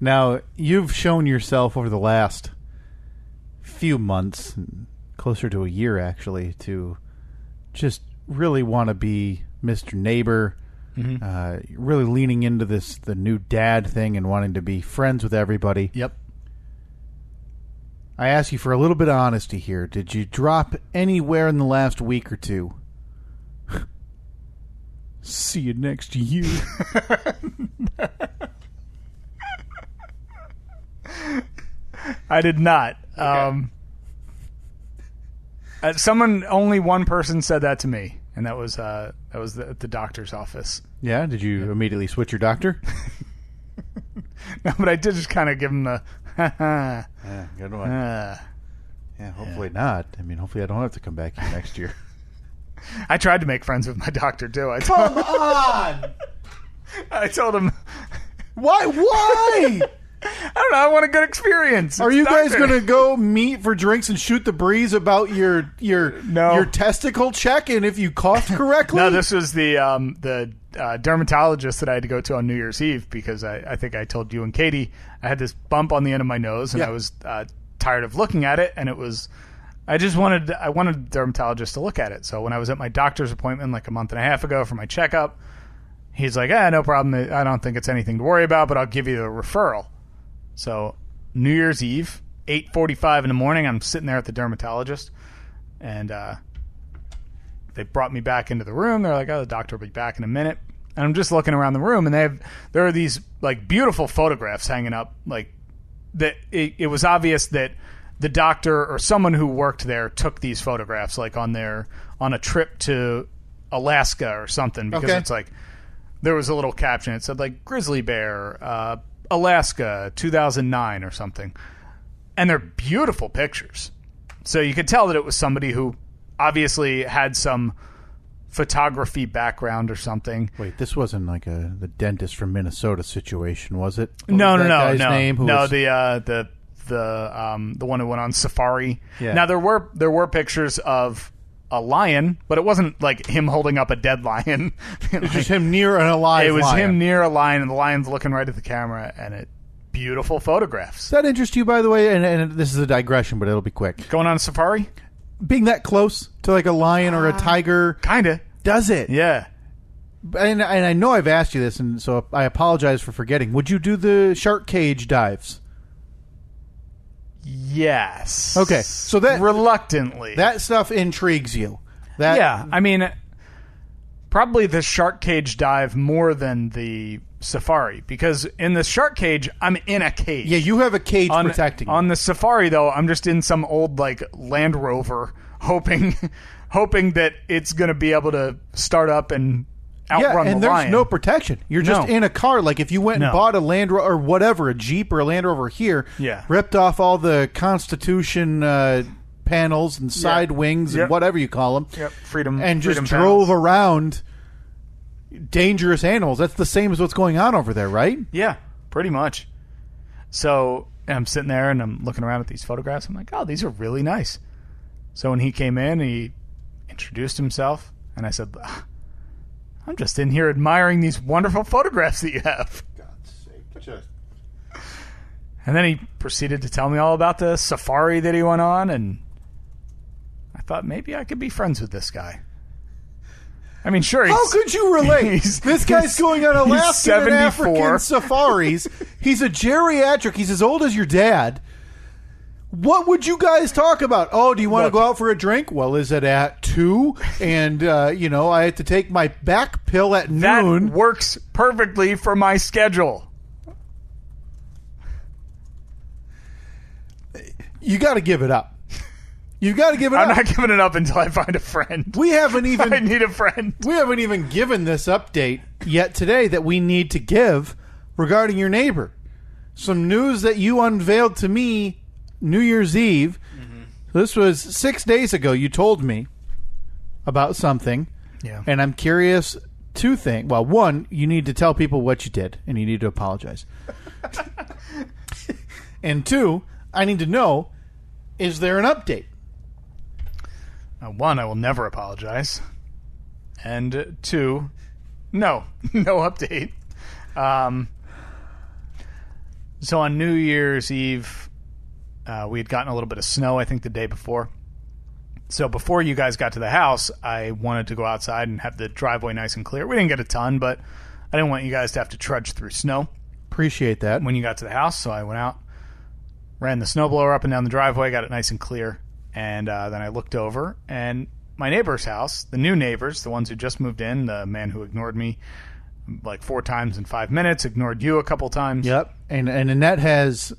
Now, you've shown yourself over the last few months, closer to a year actually, to just really want to be Mr. Neighbor, really leaning into the new dad thing and wanting to be friends with everybody. Yep. I ask you for a little bit of honesty here. Did you drop anywhere in the last week or 2? See you next year. I did not. Okay. Only one person said that to me, and that was at the doctor's office. Yeah? Did you immediately switch your doctor? No, but I did just kind of give him the yeah, good one. Yeah, hopefully not. I mean, hopefully I don't have to come back here next year. I tried to make friends with my doctor, too. Come on! I told him... Why? I don't know. I want a good experience. Are you guys going to go meet for drinks and shoot the breeze about your testicle check and if you coughed correctly? No, this was the dermatologist that I had to go to on New Year's Eve because I think I told you and Katie I had this bump on the end of my nose and I was tired of looking at it, and it was I wanted a dermatologist to look at it. So when I was at my doctor's appointment like a month and a half ago for my checkup, he's like, no problem. I don't think it's anything to worry about, but I'll give you the referral. So New Year's Eve, 8:45 in the morning, I'm sitting there at the dermatologist, and they brought me back into the room. They're like, the doctor will be back in a minute. And I'm just looking around the room, and there are these like beautiful photographs hanging up. Like that, it was obvious that the doctor or someone who worked there took these photographs, like on a trip to Alaska or something, because it's like there was a little caption. It said like grizzly bear, Alaska, 2009 or something. And they're beautiful pictures. So you could tell that it was somebody who obviously had some photography background or something. Wait, this wasn't like the dentist from Minnesota situation, was it? No. Name? The one who went on safari. Yeah. Now there were pictures of a lion, but it wasn't like him holding up a dead lion. It was just him near an alive lion. It was him near a lion, and the lion's looking right at the camera, and beautiful photographs. Does that interest you, by the way? And this is a digression, but it'll be quick. Going on a safari? Being that close to like a lion or a tiger. Kinda. Does it? Yeah. And I know I've asked you this, and so I apologize for forgetting. Would you do the shark cage dives? Yes. Okay, so that reluctantly, that stuff intrigues you. That, yeah, I mean, probably the shark cage dive more than the safari, because in the shark cage, I'm in a cage. Yeah, you have a cage protecting you. On the safari, though, I'm just in some old like Land Rover, hoping that it's going to be able to start up and outrun and the there's lion. no protection. You're just in a car. Like if you went and bought a Land Rover or whatever, a Jeep or a Land Rover here, ripped off all the Constitution panels and side wings and whatever you call them, freedom, and just freedom drove panels. around dangerous animals. That's the same as what's going on over there, right? Yeah, pretty much. So I'm sitting there and I'm looking around at these photographs. I'm like, oh, these are really nice. So when he came in, he introduced himself, and I said, I'm just in here admiring these wonderful photographs that you have. God's sake. And then he proceeded to tell me all about the safari that he went on, and I thought maybe I could be friends with this guy. I mean, sure. How could you relate? This guy's going on Alaskan and African safaris. He's a geriatric. He's as old as your dad. What would you guys talk about? Oh, do you want to go out for a drink? Well, is it at 2? And, I had to take my back pill at noon. That works perfectly for my schedule. You got to give it up. You got to give it up. I'm not giving it up until I find a friend. We haven't even... I need a friend. We haven't even given this update yet today that we need to give regarding your neighbor. Some news that you unveiled to me New Year's Eve. Mm-hmm. This was 6 days ago. You told me about something. Yeah. And I'm curious, 2 things. Well, 1, you need to tell people what you did, and you need to apologize. And 2, I need to know, is there an update? 1, I will never apologize. And 2, no update. So on New Year's Eve, we had gotten a little bit of snow, I think, the day before. So before you guys got to the house, I wanted to go outside and have the driveway nice and clear. We didn't get a ton, but I didn't want you guys to have to trudge through snow. Appreciate that. When you got to the house, so I went out, ran the snowblower up and down the driveway, got it nice and clear, and then I looked over, and my neighbor's house, the new neighbors, the ones who just moved in, the man who ignored me like 4 times in 5 minutes, ignored you a couple times. Yep, and Annette has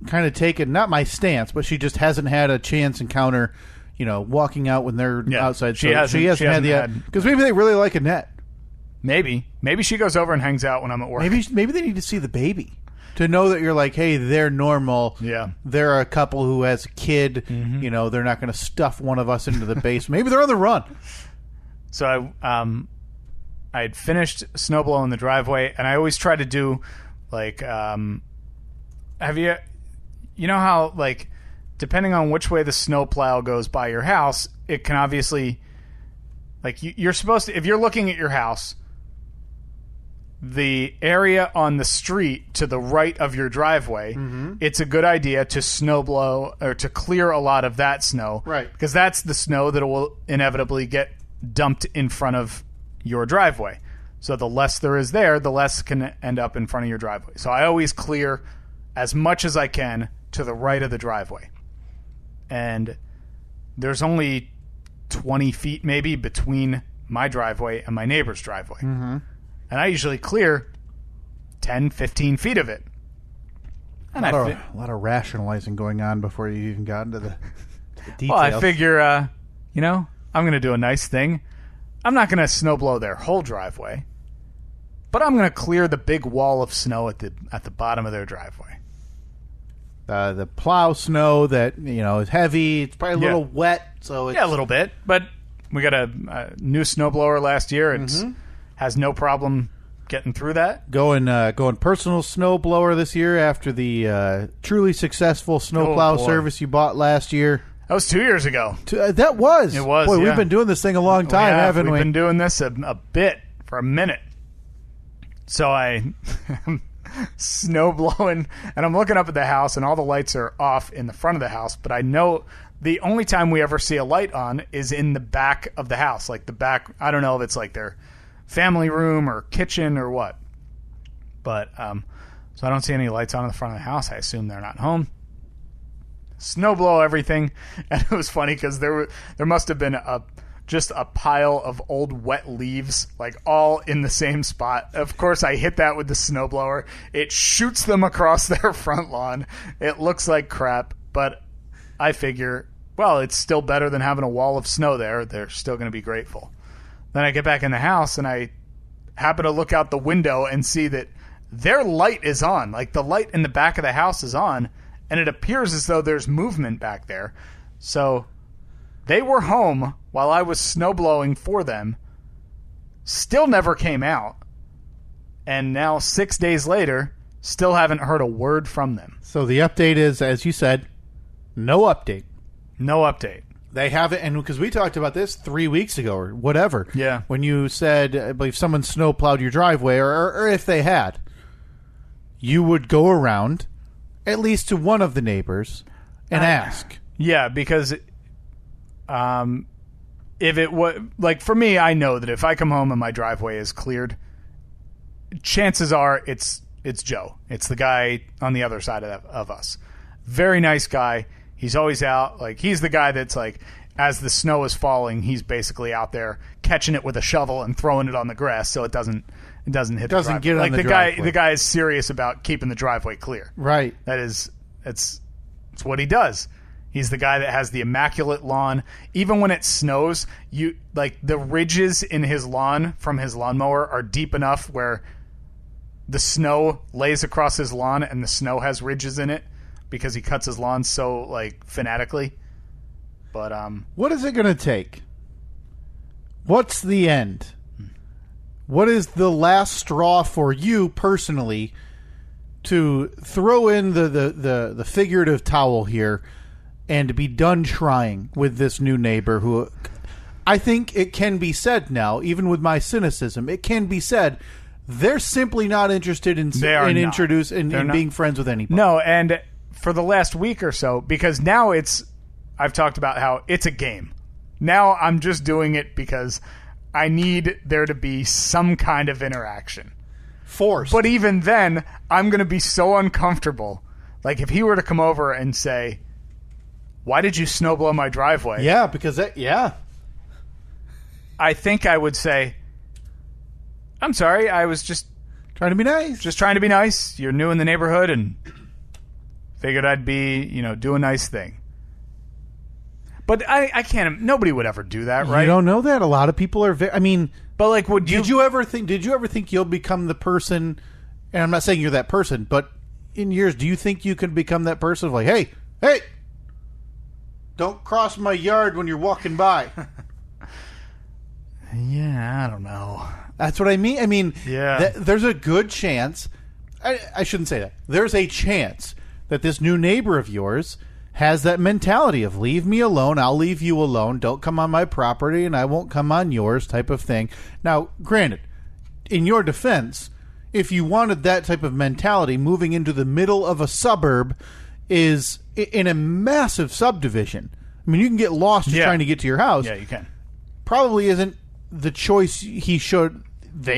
kind of taken, not my stance, but she just hasn't had a chance encounter, walking out when they're outside. She hasn't had the... Because maybe they really like Annette. Maybe she goes over and hangs out when I'm at work. Maybe they need to see the baby to know that you're like, hey, they're normal. Yeah, they're a couple who has a kid. Mm-hmm. They're not going to stuff one of us into the basement. Maybe they're on the run. So I had finished snow blowing the driveway, and I always try to do like, have you know how like depending on which way the snow plow goes by your house, it can obviously like you're supposed to, if you're looking at your house, the area on the street to the right of your driveway, it's a good idea to snow blow or to clear a lot of that snow. Right. Because that's the snow that will inevitably get dumped in front of your driveway. So the less there is there, the less can end up in front of your driveway. So I always clear as much as I can to the right of the driveway. And there's only 20 feet maybe between my driveway and my neighbor's driveway. Mm-hmm. And I usually clear 10, 15 feet of it. And a lot of rationalizing going on before you even got into the details. Well, I figure, I'm going to do a nice thing. I'm not going to snow blow their whole driveway, but I'm going to clear the big wall of snow at the bottom of their driveway. The plow snow that is heavy. It's probably a little wet, so it's... a little bit. But we got a new snowblower last year. It's has no problem getting through that. Going personal snowblower this year after the truly successful snowplow service you bought last year. That was 2 years ago. That was. It was. Boy, yeah. We've been doing this thing a long time, haven't we? We've been doing this a bit for a minute. So I snow blowing, and I'm looking up at the house, and all the lights are off in the front of the house. But I know the only time we ever see a light on is in the back of the house, like the back. I don't know if it's like their family room or kitchen or what. But so I don't see any lights on in the front of the house. I assume they're not home. snowblow everything. And it was funny because there must have been just a pile of old wet leaves, like all in the same spot. Of course, I hit that with the snowblower. It shoots them across their front lawn. It looks like crap, but I figure, well, it's still better than having a wall of snow there. They're still going to be grateful. Then I get back in the house and I happen to look out the window and see that their light is on. Like the light in the back of the house is on, and it appears as though there's movement back there. So they were home while I was snowblowing for them, still never came out, and now 6 days later, still haven't heard a word from them. So the update is, as you said, no update. No update. They haven't, and because we talked about this 3 weeks ago or whatever. Yeah. When you said, I believe someone snowplowed your driveway, or if they had, you would go around at least to one of the neighbors and ask. Yeah, because if it was, like, for me, I know that if I come home and my driveway is cleared, chances are it's Joe. It's the guy on the other side of us. Very nice guy. He's always out. Like, he's the guy that's like, as the snow is falling, he's basically out there catching it with a shovel and throwing it on the grass so it doesn't hit the driveway. Get on the driveway. The guy is serious about keeping the driveway clear. Right. It's what he does. He's the guy that has the immaculate lawn. Even when it snows, the ridges in his lawn from his lawnmower are deep enough where the snow lays across his lawn and the snow has ridges in it because he cuts his lawn so fanatically. But what is it going to take? What's the end? What is the last straw for you personally to throw in the figurative towel here and be done trying with this new neighbor who I think it can be said now, even with my cynicism, it can be said they're simply not interested in being friends with anybody. No, and for the last week or so, because now I've talked about how it's a game. Now I'm just doing it because I need there to be some kind of interaction. Forced. But even then, I'm going to be so uncomfortable. Like, if he were to come over and say, why did you snowblow my driveway? Yeah, because I think I would say, I'm sorry, I was just trying to be nice. Just trying to be nice. You're new in the neighborhood and figured I'd be, do a nice thing. But I can't. Nobody would ever do that, right? You don't know that. A lot of people are. But like, did you ever think you'll become the person? And I'm not saying you're that person, but in years, do you think you can become that person of like, hey, don't cross my yard when you're walking by? Yeah, I don't know. That's what I mean. I mean, yeah. There's a good chance. I shouldn't say that. There's a chance that this new neighbor of yours has that mentality of leave me alone, I'll leave you alone, don't come on my property and I won't come on yours type of thing. Now, granted, in your defense, if you wanted that type of mentality, moving into the middle of a suburb is in a massive subdivision. I mean, you can get lost just trying to get to your house. Yeah, you can. Probably isn't the choice they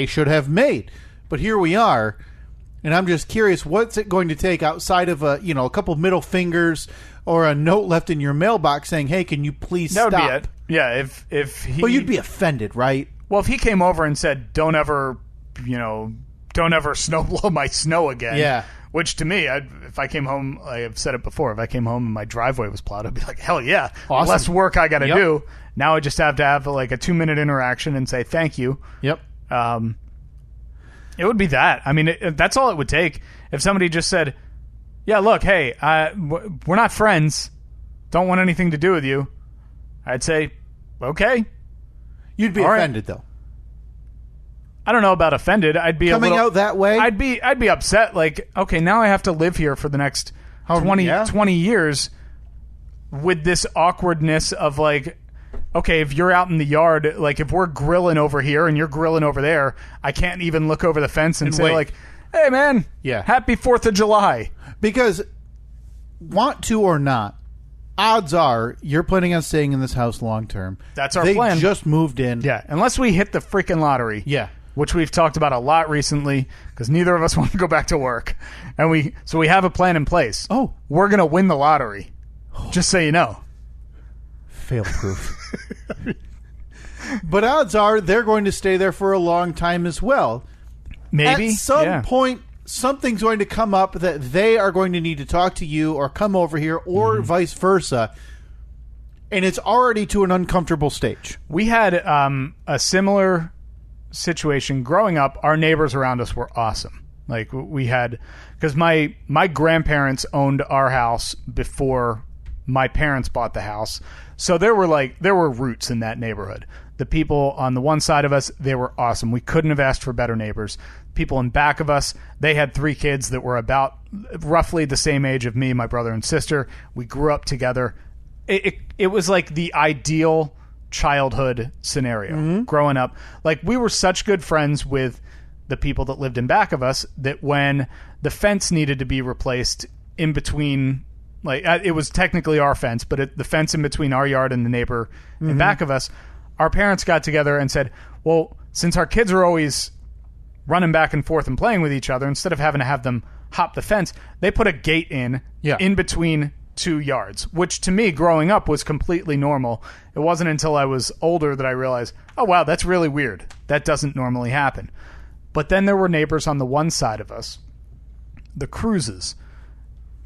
should have made. But here we are, and I'm just curious, what's it going to take outside of a couple middle fingers or a note left in your mailbox saying, "Hey, can you please stop?" That would be it. Yeah, if he. But you'd be offended, right? Well, if he came over and said, "Don't ever snowblow my snow again." Yeah. Which to me, if I came home, I've said it before, if I came home and my driveway was plowed, I'd be like, hell yeah, awesome. Less work I got to do. Now I just have to have like a 2-minute interaction and say thank you. Yep. It would be that. I mean, that's all it would take. If somebody just said, yeah, look, hey, we're not friends. Don't want anything to do with you. I'd say, okay. You'd be offended, though. I don't know about offended. I'd be coming out that way. I'd be upset. Like, okay, now I have to live here for the next 20 years with this awkwardness of like, okay, if you're out in the yard, like if we're grilling over here and you're grilling over there, I can't even look over the fence and say like, hey man, happy 4th of July. Because want to or not, odds are you're planning on staying in this house long term. That's our plan. They just moved in. Yeah, unless we hit the freaking lottery. Yeah. Which we've talked about a lot recently because neither of us want to go back to work. And so we have a plan in place. Oh. We're going to win the lottery. Just so you know. Fail-proof. But odds are they're going to stay there for a long time as well. Maybe. At some point, something's going to come up that they are going to need to talk to you or come over here or vice versa. And it's already to an uncomfortable stage. We had a similar situation growing up. Our neighbors around us were awesome. Like we had, because my grandparents owned our house before my parents bought the house. So there were roots in that neighborhood. The people on the one side of us, they were awesome. We couldn't have asked for better neighbors. People in back of us, they had 3 kids that were about roughly the same age of me, my brother and sister. We grew up together. It was like the ideal childhood scenario growing up. Like we were such good friends with the people that lived in back of us that when the fence needed to be replaced in between, like it was technically our fence, but the fence in between our yard and the neighbor in back of us, our parents got together and said, well, since our kids are always running back and forth and playing with each other, instead of having to have them hop the fence, they put a gate in between 2 yards, which to me growing up was completely normal. It wasn't until I was older that I realized, oh wow, that's really weird. That doesn't normally happen. But then there were neighbors on the one side of us, the Cruzes.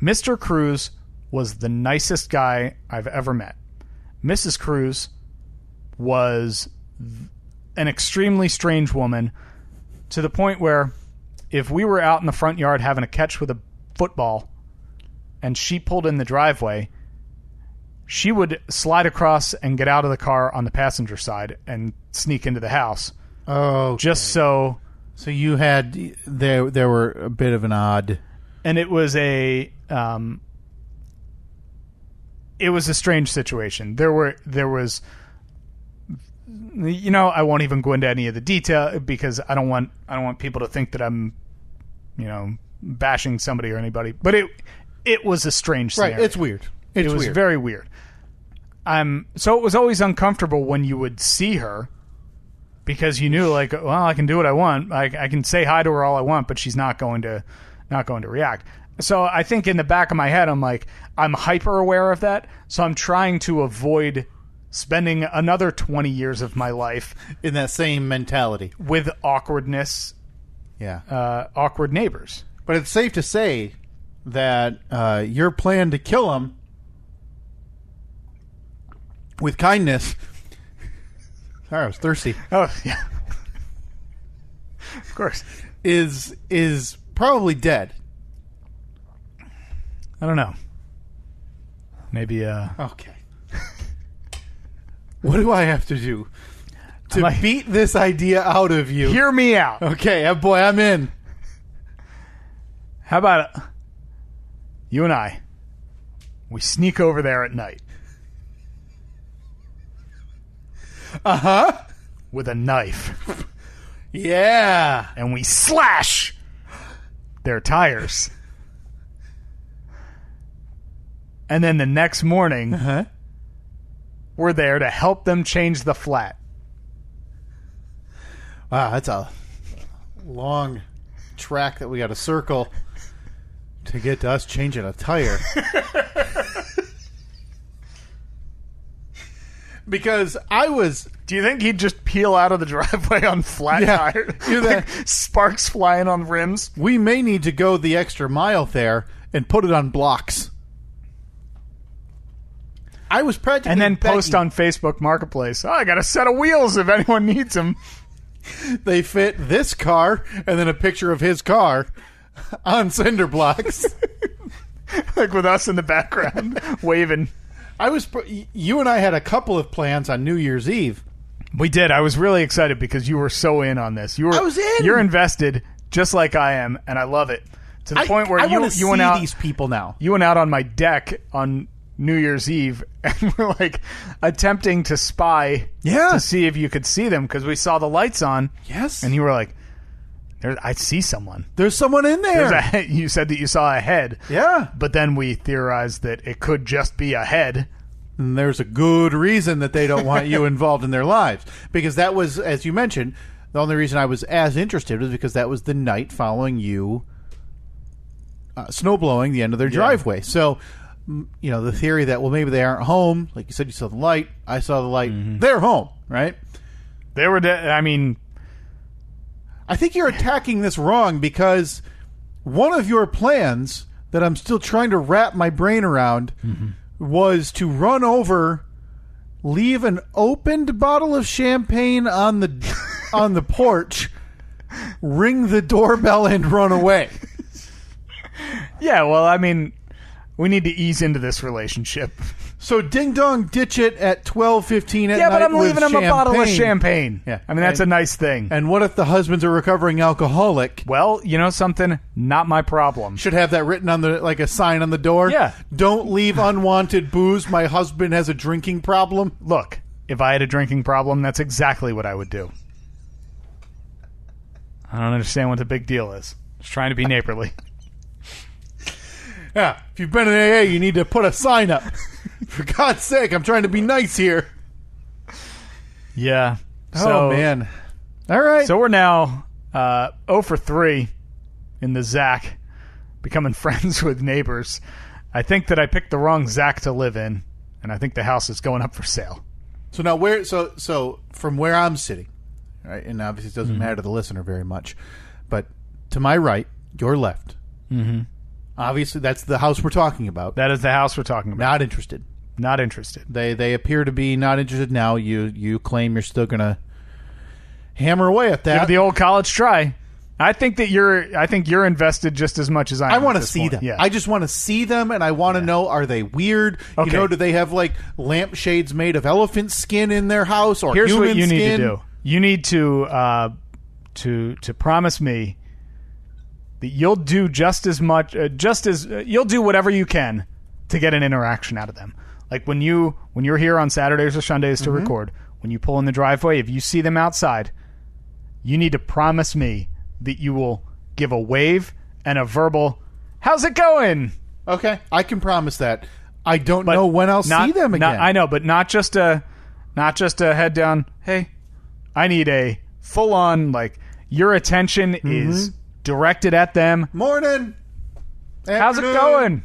Mr. Cruz was the nicest guy I've ever met. Mrs. Cruz was an extremely strange woman, to the point where if we were out in the front yard having a catch with a football and she pulled in the driveway, she would slide across and get out of the car on the passenger side and sneak into the house. Oh, okay. Just so you had there were a bit of an odd, and it was a strange situation. There was, you know, I won't even go into any of the detail because I don't want people to think that I'm, you know, bashing somebody or anybody. But it was a strange scenario. Right, it's weird. It was very weird. So it was always uncomfortable when you would see her, because you knew, like, well, I can do what I want. I can say hi to her all I want, but she's not going to react. So I think in the back of my head, I'm like, I'm hyper aware of that. So I'm trying to avoid spending another 20 years of my life in that same mentality with awkwardness. Yeah. Awkward neighbors. But it's safe to say that your plan to kill him with kindness. Sorry, I was thirsty. Oh, yeah. Of course. Is probably dead. I don't know. Maybe, Okay. What do I have to do to beat this idea out of you? Hear me out. Okay, boy, I'm in. How about you and I, we sneak over there at night. Uh-huh. With a knife. Yeah. And we slash their tires. And then the next morning, we're there to help them change the flat. Wow, that's a long track that we got to circle to get to us changing a tire. Because I was... Do you think he'd just peel out of the driveway on flat tires? Like sparks flying on rims? We may need to go the extra mile there and put it on blocks. I was practically and then post on Facebook Marketplace. Oh, I got a set of wheels if anyone needs them. They fit this car and then a picture of his car on cinder blocks. Like with us in the background waving. You and I had a couple of plans on New Year's Eve. We did. I was really excited because you were so in on this. I was in. You're invested just like I am, and I love it. To the point where you went out. These people now. You went out on my deck on New Year's Eve and we're like attempting to spy to see if you could see them because we saw the lights on. Yes. And you were like, I see someone. There's someone in there. You said that you saw a head. Yeah. But then we theorized that it could just be a head. And there's a good reason that they don't want you involved in their lives. Because that was, as you mentioned, the only reason I was as interested was because that was the night following you snowblowing the end of their driveway. So the theory that, well, maybe they aren't home. Like you said, you saw the light. I saw the light. They're home, right? They were I think you're attacking this wrong because one of your plans that I'm still trying to wrap my brain around was to run over, leave an opened bottle of champagne on the porch, ring the doorbell, and run away. Yeah, well, we need to ease into this relationship. So ding dong ditch it at 12:15 at night. Yeah, but I'm leaving him champagne. a bottle of champagne. Yeah, that's a nice thing. And what if the husband's a recovering alcoholic? Well, you know something? Not my problem. Should have that written on a sign on the door. Yeah. Don't leave unwanted booze. My husband has a drinking problem. Look, if I had a drinking problem, that's exactly what I would do. I don't understand what the big deal is. Just trying to be neighborly. Yeah, if you've been in AA, you need to put a sign up. For God's sake, I'm trying to be nice here. Yeah. Oh, man. All right. So we're now 0 for 3 in the Zach, becoming friends with neighbors. I think that I picked the wrong Zach to live in, and I think the house is going up for sale. So now so from where I'm sitting, right, and obviously it doesn't matter to the listener very much, but to my right, your left. Mm-hmm. Obviously, that's the house we're talking about. That is the house we're talking about. Not interested. Not interested. They appear to be not interested now. You claim you're still going to hammer away at that. Give it the old college try. I think you're invested just as much as I am. I want to see them. Yeah. I just want to see them, and I want to know, are they weird? Okay. Do they have lampshades made of elephant skin in their house or Here's human what you skin? need to do. You need to promise me that you'll do just as much, you'll do whatever you can to get an interaction out of them. Like when you're here on Saturdays or Sundays to record, when you pull in the driveway, if you see them outside, you need to promise me that you will give a wave and a verbal, "How's it going?" Okay, I can promise that. I don't know when I'll see them again. I know, but not just a head down, "Hey." I need a full on, your attention is directed at them. Morning. How's it going?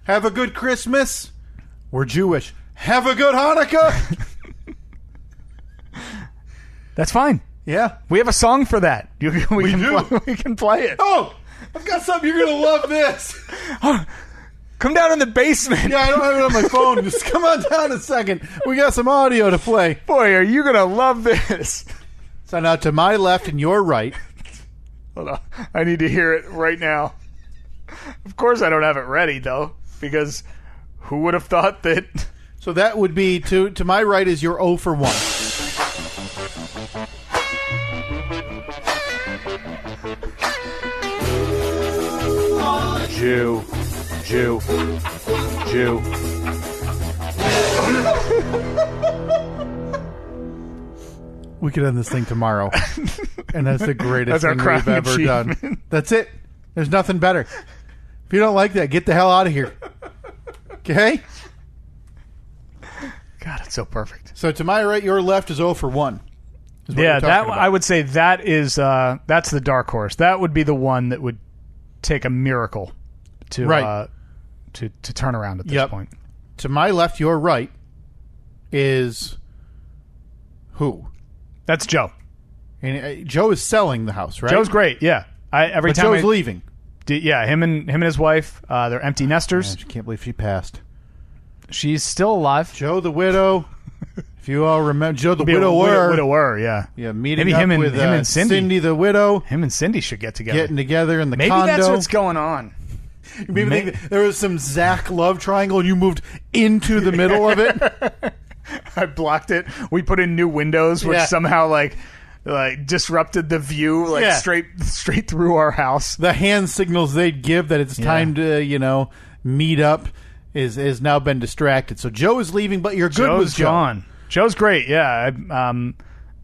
Have a good Christmas. We're Jewish. Have a good Hanukkah. That's fine. Yeah. We have a song for that. We do. We can play it. Oh, I've got something. You're going to love this. Come down in the basement. Yeah, I don't have it on my phone. Just come on down a second. We got some audio to play. Boy, are you going to love this. So now to my left and your right. Hold on. I need to hear it right now. Of course I don't have it ready, though, because who would have thought that... So that would be, to my right is your 0 for 1. Jew. We could end this thing tomorrow. And that's the greatest That's thing we've ever done. That's it. There's nothing better. If you don't like that, get the hell out of here. Okay? God, it's so perfect. So to my right, your left is 0 for 1. Yeah, I would say that is that's the dark horse. That would be the one that would take a miracle to to turn around at this point. To my left, your right is who? That's Joe. And Joe is selling the house, right? Joe's great. Yeah, but Joe's leaving. Him and his wife. They're empty nesters. I can't believe she passed. She's still alive. Joe the widow. If you all remember, Joe the widower. Widower, yeah. Yeah, meeting Maybe up him with and Cindy the widow. Him and Cindy should get together. Getting together in the Maybe condo. Maybe that's what's going on. Maybe there was some Zach love triangle and you moved into the middle of it. I blocked it. We put in new windows, which somehow like disrupted the view, straight through our house. The hand signals they'd give that it's time to meet up is now been distracted. So Joe is leaving, but you're good with Joe. Gone. Joe's great. Yeah,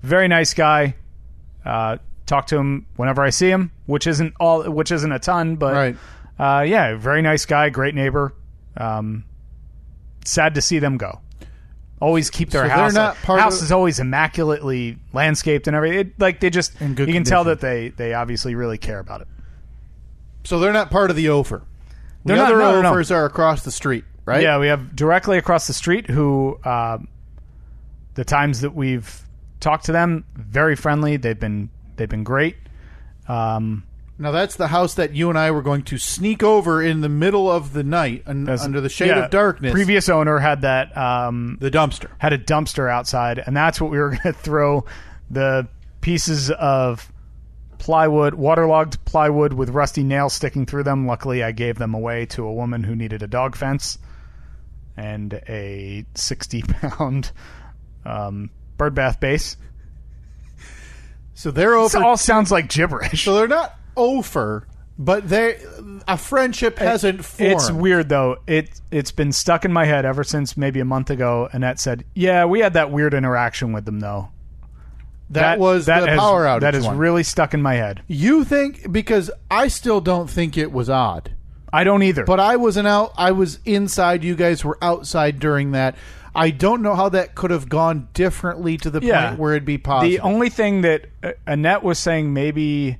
very nice guy. Talk to him whenever I see him, which isn't a ton, but right. Very nice guy, great neighbor. Sad to see them go. Always keep their house. House is always immaculately landscaped and everything. You can tell that they obviously really care about it. So they're not part of the offer. The other offers are across the street. right? Yeah, we have directly across the street who, the times that we've talked to them, very friendly. They've been great. Now, that's the house that you and I were going to sneak over in the middle of the night under the shade of darkness. Previous owner had that... the dumpster. Had a dumpster outside, and that's what we were going to throw the pieces of plywood, waterlogged plywood with rusty nails sticking through them. Luckily, I gave them away to a woman who needed a dog fence and a 60-pound bird bath base. So they're over. This all sounds like gibberish. So they're not over, but a friendship hasn't formed. It's weird, though. It's been stuck in my head ever since maybe a month ago. Annette said, yeah, we had that weird interaction with them, though. That was the power outage That is one. really stuck in my head. You think? Because I still don't think it was odd. I don't either. But I was inside. You guys were outside during that. I don't know how that could have gone differently to the point where it'd be positive. The only thing that Annette was saying maybe...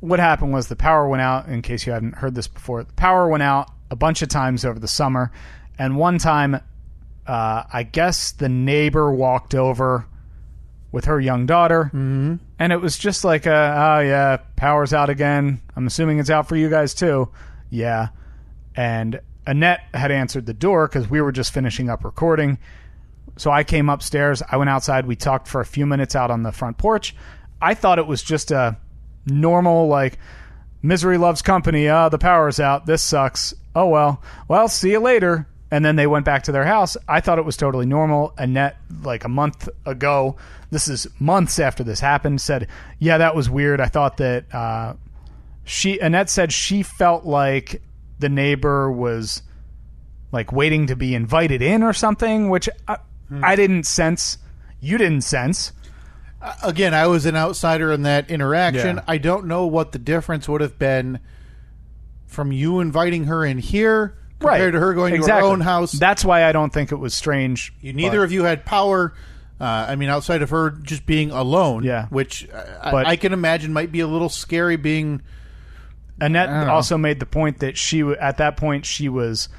what happened was the power went out, in case you haven't heard this before. The power went out a bunch of times over the summer, and one time, I guess the neighbor walked over with her young daughter, and it was just like, oh yeah, power's out again. I'm assuming it's out for you guys too. Yeah. And Annette had answered the door because we were just finishing up recording. So I came upstairs. I went outside. We talked for a few minutes out on the front porch. I thought it was just a normal, like, misery loves company. The power's out. This sucks. Oh, well, see you later. And then they went back to their house. I thought it was totally normal. Annette, like a month ago, this is months after this happened, said, yeah, that was weird. I thought that Annette said she felt like the neighbor was like waiting to be invited in or something, which I didn't sense. You didn't sense. Again, I was an outsider in that interaction. Yeah. I don't know what the difference would have been from you inviting her in here compared to her going to her own house. That's why I don't think it was strange. Neither of you had power. Outside of her just being alone, which I can imagine might be a little scary being... Annette also made the point that at that point she was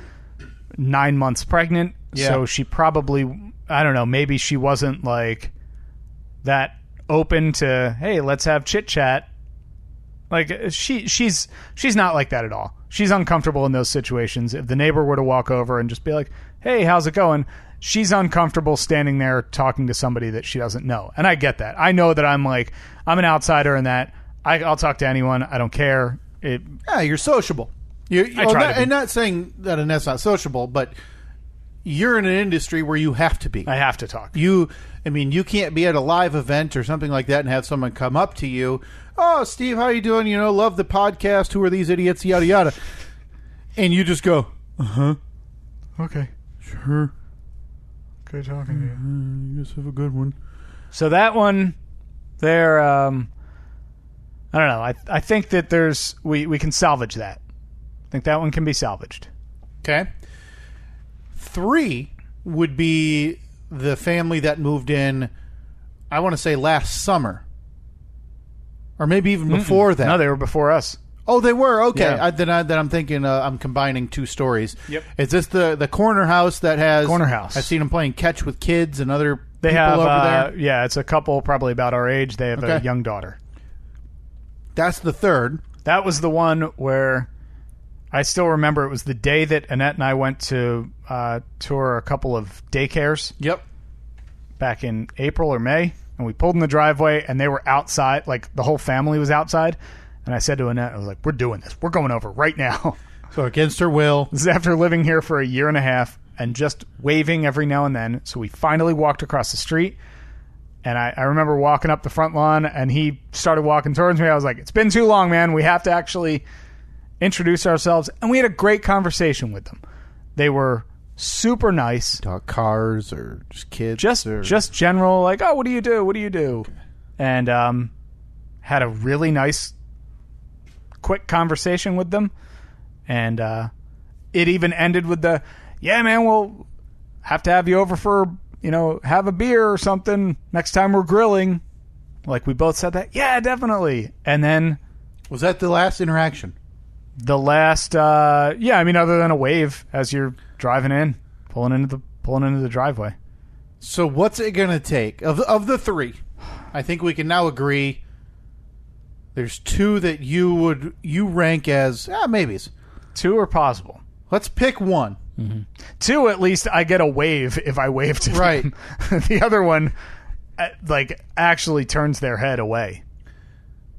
9 months pregnant, so she probably, I don't know, maybe she wasn't like that open to, hey, let's have chit chat. Like she's not like that at all. She's uncomfortable in those situations. If the neighbor were to walk over and just be like, hey, how's it going? She's uncomfortable standing there talking to somebody that she doesn't know. And I get that. I know that I'm an outsider in that I'll talk to anyone. I don't care. You're sociable. Not saying that Annette's not sociable, but you're in an industry where you have to be. I have to talk. You can't be at a live event or something like that and have someone come up to you. Oh, Steve, how you doing? Love the podcast. Who are these idiots? Yada, yada. And you just go, uh-huh. Okay. Sure. Good talking to you. You guys have a good one. So that one, there, I don't know. I think that we can salvage that. I think that one can be salvaged. Okay. 3 would be the family that moved in, I want to say last summer. Or maybe even before that. No, they were before us. Oh, they were? Okay. Yeah. Then I'm thinking I'm combining 2 stories. Yep. Is this the corner house that has... Corner house. I've seen them playing catch with kids and other they people have, over there. Yeah, it's a couple probably about our age. They have a young daughter. That's the 3rd. That was the one where I still remember it was the day that Annette and I went to tour a couple of daycares. Yep. Back in April or May. And we pulled in the driveway and they were outside. Like the whole family was outside. And I said to Annette, I was like, we're doing this. We're going over right now. So against her will. This is after living here for a year and a half and just waving every now and then. So we finally walked across the street. And I remember walking up the front lawn and he started walking towards me. I was like, it's been too long, man. We have to actually introduce ourselves. And we had a great conversation with them. They were super nice. Talk cars or just kids? Just general, like, oh, what do you do? What do you do? Okay. And had a really nice, quick conversation with them. And it even ended with yeah, man, we'll have to have you over for, have a beer or something next time we're grilling. Like, we both said that. Yeah, definitely. And then... Was that the last interaction? The last, other than a wave as you're driving in, pulling into the driveway. So what's it going to take? Of the three, I think we can now agree there's two that you rank as maybes. Two are possible. Let's pick one. Mm-hmm. Two, at least I get a wave if I wave to right. them. The other one, actually turns their head away.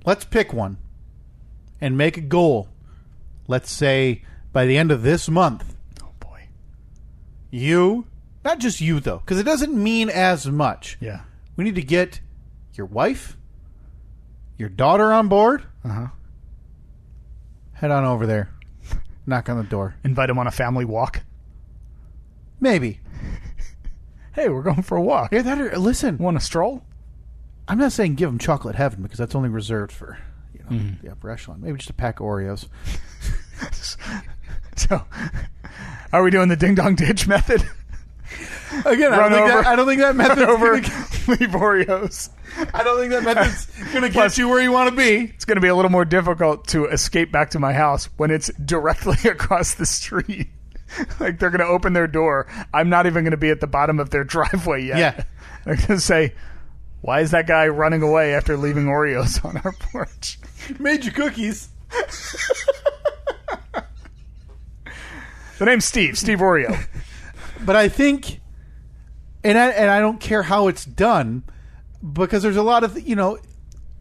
Let's pick one and make a goal. Let's say by the end of this month. Oh, boy. You, not just you, though, because it doesn't mean as much. Yeah. We need to get your wife, your daughter on board. Uh-huh. Head on over there. Knock on the door. Invite them on a family walk. Maybe. Hey, we're going for a walk. Yeah, listen. Want a stroll? I'm not saying give them chocolate heaven because that's only reserved for the upper echelon. Maybe just a pack of Oreos. So, are we doing the ding dong ditch method? Again, I don't think that method's over. Leave Oreos. I don't think that method's going to get you where you want to be. It's going to be a little more difficult to escape back to my house when it's directly across the street. Like, they're going to open their door. I'm not even going to be at the bottom of their driveway yet. Yeah. They're going to say, why is that guy running away after leaving Oreos on our porch? Made you cookies. The name's Steve Oreo. But I think, and I don't care how it's done, because there's a lot of,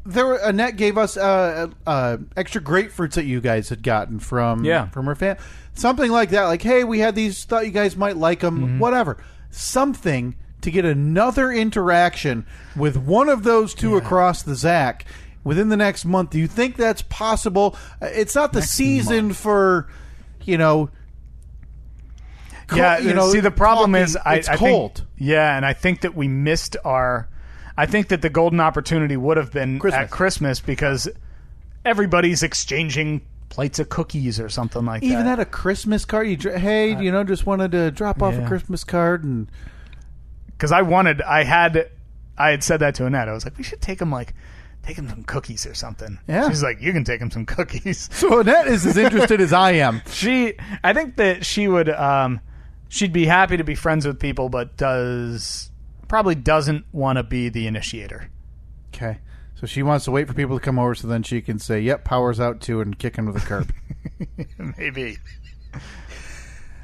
Annette gave us extra grapefruits that you guys had gotten from her family. Something like that. Like, hey, we had these, thought you guys might like them, whatever. Something to get another interaction with one of those two across the Zach within the next month. Do you think that's possible? It's not the season for, see, the problem is it's cold. Think, and I think that we missed I think that the golden opportunity would have been at Christmas because everybody's exchanging plates of cookies or something like that. Even at a Christmas card, just wanted to drop off a Christmas card, and because I had said that to Annette. I was like, we should take him some cookies or something. Yeah. She's like, you can take him some cookies. So Annette is as interested as I am. I think that she would, she'd be happy to be friends with people, but probably doesn't want to be the initiator. Okay. So she wants to wait for people to come over so then she can say, yep, power's out too, and kick him to the curb. Maybe.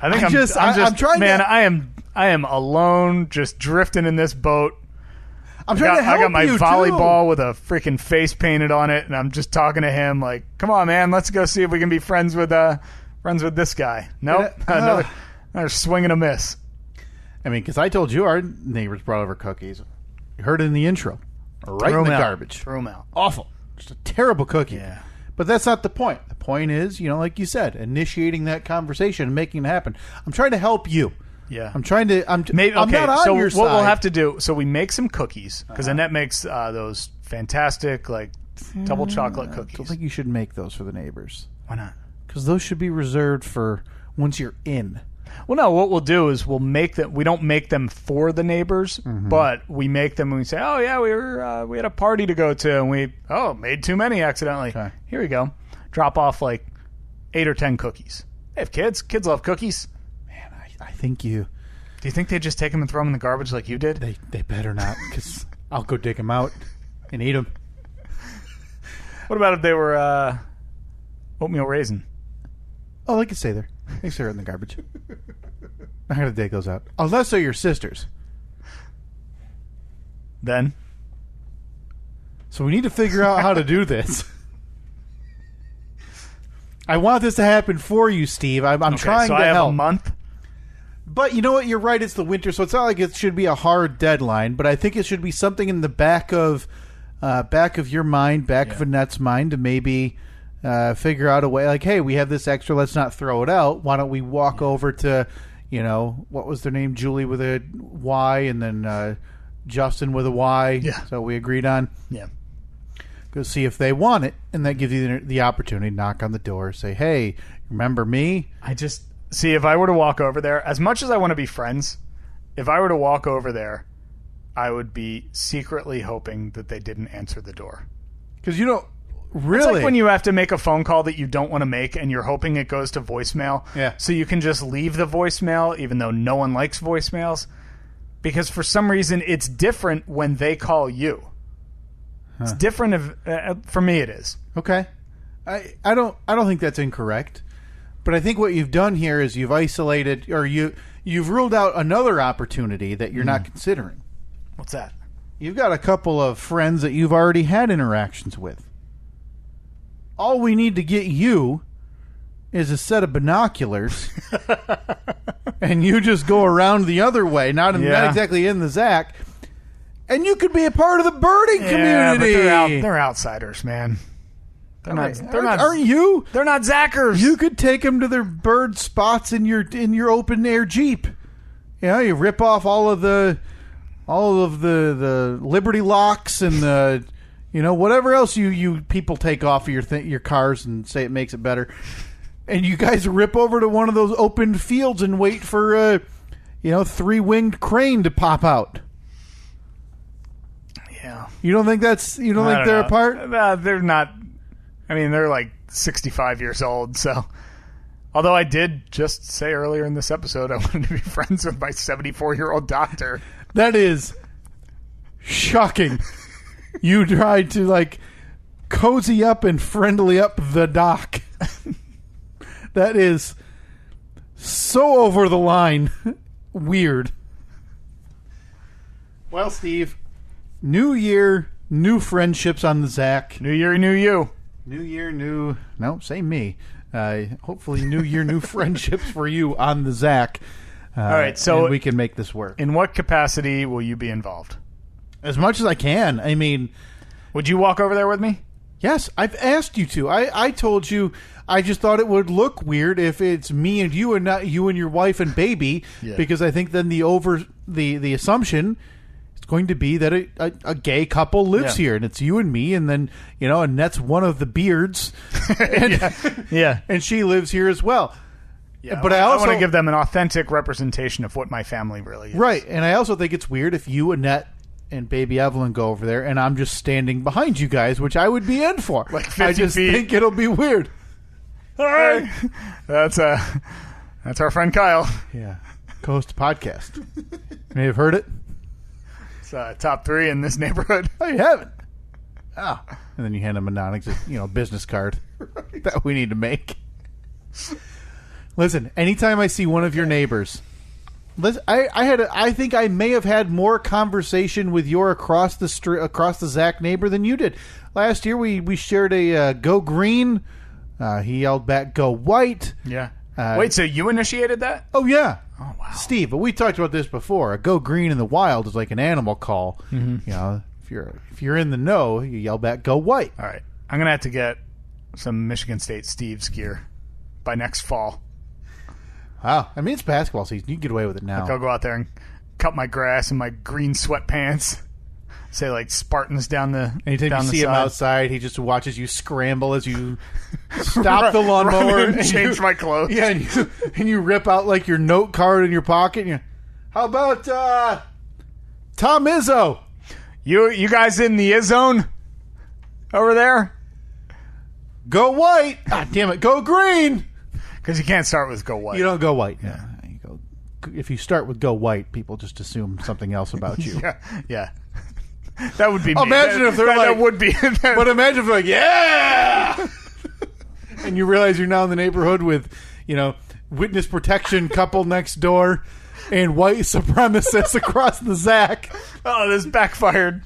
I think I'm trying, man. I am alone, just drifting in this boat. I'm trying to help you, I got my volleyball with a freaking face painted on it, and I'm just talking to him like, "Come on, man, let's go see if we can be friends with this guy." Nope, another swing and a miss. I mean, because I told you our neighbors brought over cookies. You heard it in the intro, right in the garbage. Threw them out. Awful, just a terrible cookie. Yeah. But that's not the point. The point is, like you said, initiating that conversation and making it happen. I'm trying to help you. Yeah, I'm trying to. I'm not on your side. What we'll have to do? So we make some cookies because Annette makes those fantastic double chocolate cookies. I don't think you should make those for the neighbors. Why not? Because those should be reserved for once you're in. Well, no. What we'll do is we'll make them. We don't make them for the neighbors, but we make them and we say, "Oh yeah, we had a party to go to, and we made too many accidentally. Okay. Here we go. Drop off 8 or 10 cookies. They have kids. Kids love cookies." I think you... Do you think they just take them and throw them in the garbage like you did? They better not, because I'll go dig them out and eat them. What about if they were oatmeal raisin? Oh, they can stay there. They can stay in the garbage. I'm going to dig those out. Unless they're your sisters. Then? So we need to figure out how to do this. I want this to happen for you, Steve. I'm trying to help. I have a month? But you know what? You're right. It's the winter, so it's not like it should be a hard deadline. But I think it should be something in the back of your mind, of Annette's mind, to maybe figure out a way. Like, hey, we have this extra. Let's not throw it out. Why don't we walk over to, what was their name? Julie with a Y, and then Justin with a Y. Yeah. So we agreed on. Yeah. Go see if they want it, and that gives you the opportunity to knock on the door, say, hey, remember me? See, if I were to walk over there, as much as I want to be friends, if I were to walk over there, I would be secretly hoping that they didn't answer the door. Because, Really? It's like when you have to make a phone call that you don't want to make and you're hoping it goes to voicemail. Yeah. So you can just leave the voicemail even though no one likes voicemails. Because for some reason it's different when they call you. It's different for me it is. Okay. I don't think that's incorrect. But I think what you've done here is you've isolated or you've ruled out another opportunity that you're not considering. What's that? You've got a couple of friends that you've already had interactions with. All we need to get you is a set of binoculars, and you just go around the other way, not exactly in the Zach, and you could be a part of the birding community. But they're outsiders, man. They're not. Aren't you? They're not Zackers. You could take them to their bird spots in your open air Jeep. You rip off all of the Liberty locks and the whatever else you people take off of your cars and say it makes it better, and you guys rip over to one of those open fields and wait for a 3-winged crane to pop out. Yeah, you don't think they're a part? They're not. I mean, they're like 65 years old, so. Although I did just say earlier in this episode I wanted to be friends with my 74-year-old doctor. That is shocking. You tried to, cozy up and friendly up the doc. That is so over the line. Weird. Well, Steve, new year, new friendships on the Zach. New year, new you. New year, new... No, say me. Hopefully new year, new friendships for you on the Zach. All right, so... and we can make this work. In what capacity will you be involved? As much as I can. I mean... Would you walk over there with me? Yes, I've asked you to. I told you I just thought it would look weird if it's me and you and not you and your wife and baby, because I think then the assumption... going to be that a gay couple lives here, and it's you and me, and then Annette's one of the beards, and, and she lives here as well. Yeah, but I also want to give them an authentic representation of what my family really is. Right, and I also think it's weird if you, Annette, and baby Evelyn go over there, and I'm just standing behind you guys, which I would be in for. Like 50 I just feet. think it'll be weird. All right, that's our friend Kyle. Yeah, co-host podcast. You may have heard it. Top 3 in this neighborhood. Oh, you haven't? Oh. And then you hand him a business card that we need to make. Listen, anytime I see one of your neighbors, I think I may have had more conversation with your across the Zach neighbor than you did. Last year we shared a go green. He yelled back go white. Yeah. Wait, so you initiated that? Oh yeah. Oh wow, Steve. But we talked about this before. A go green in the wild is like an animal call. Mm-hmm. If you're in the know, you yell back go white. All right, I'm gonna have to get some Michigan State Steve's gear by next fall. Wow, I mean it's basketball season. You can get away with it now. I'll go out there and cut my grass in my green sweatpants. Say like Spartans down the. Anytime you see him outside, he just watches you scramble as you stop the lawnmower and change my clothes. Yeah, and you rip out like your note card in your pocket. And how about Tom Izzo? You guys in the Izzone over there? Go white! God damn it! Go green! Because you can't start with go white. You don't go white. Yeah. If you start with go white, people just assume something else about you. Yeah. That would be me. Imagine if they're like... That would be... But imagine if they're like, yeah! And you realize you're now in the neighborhood with, witness protection couple next door and white supremacists across the Zach. Oh, this backfired.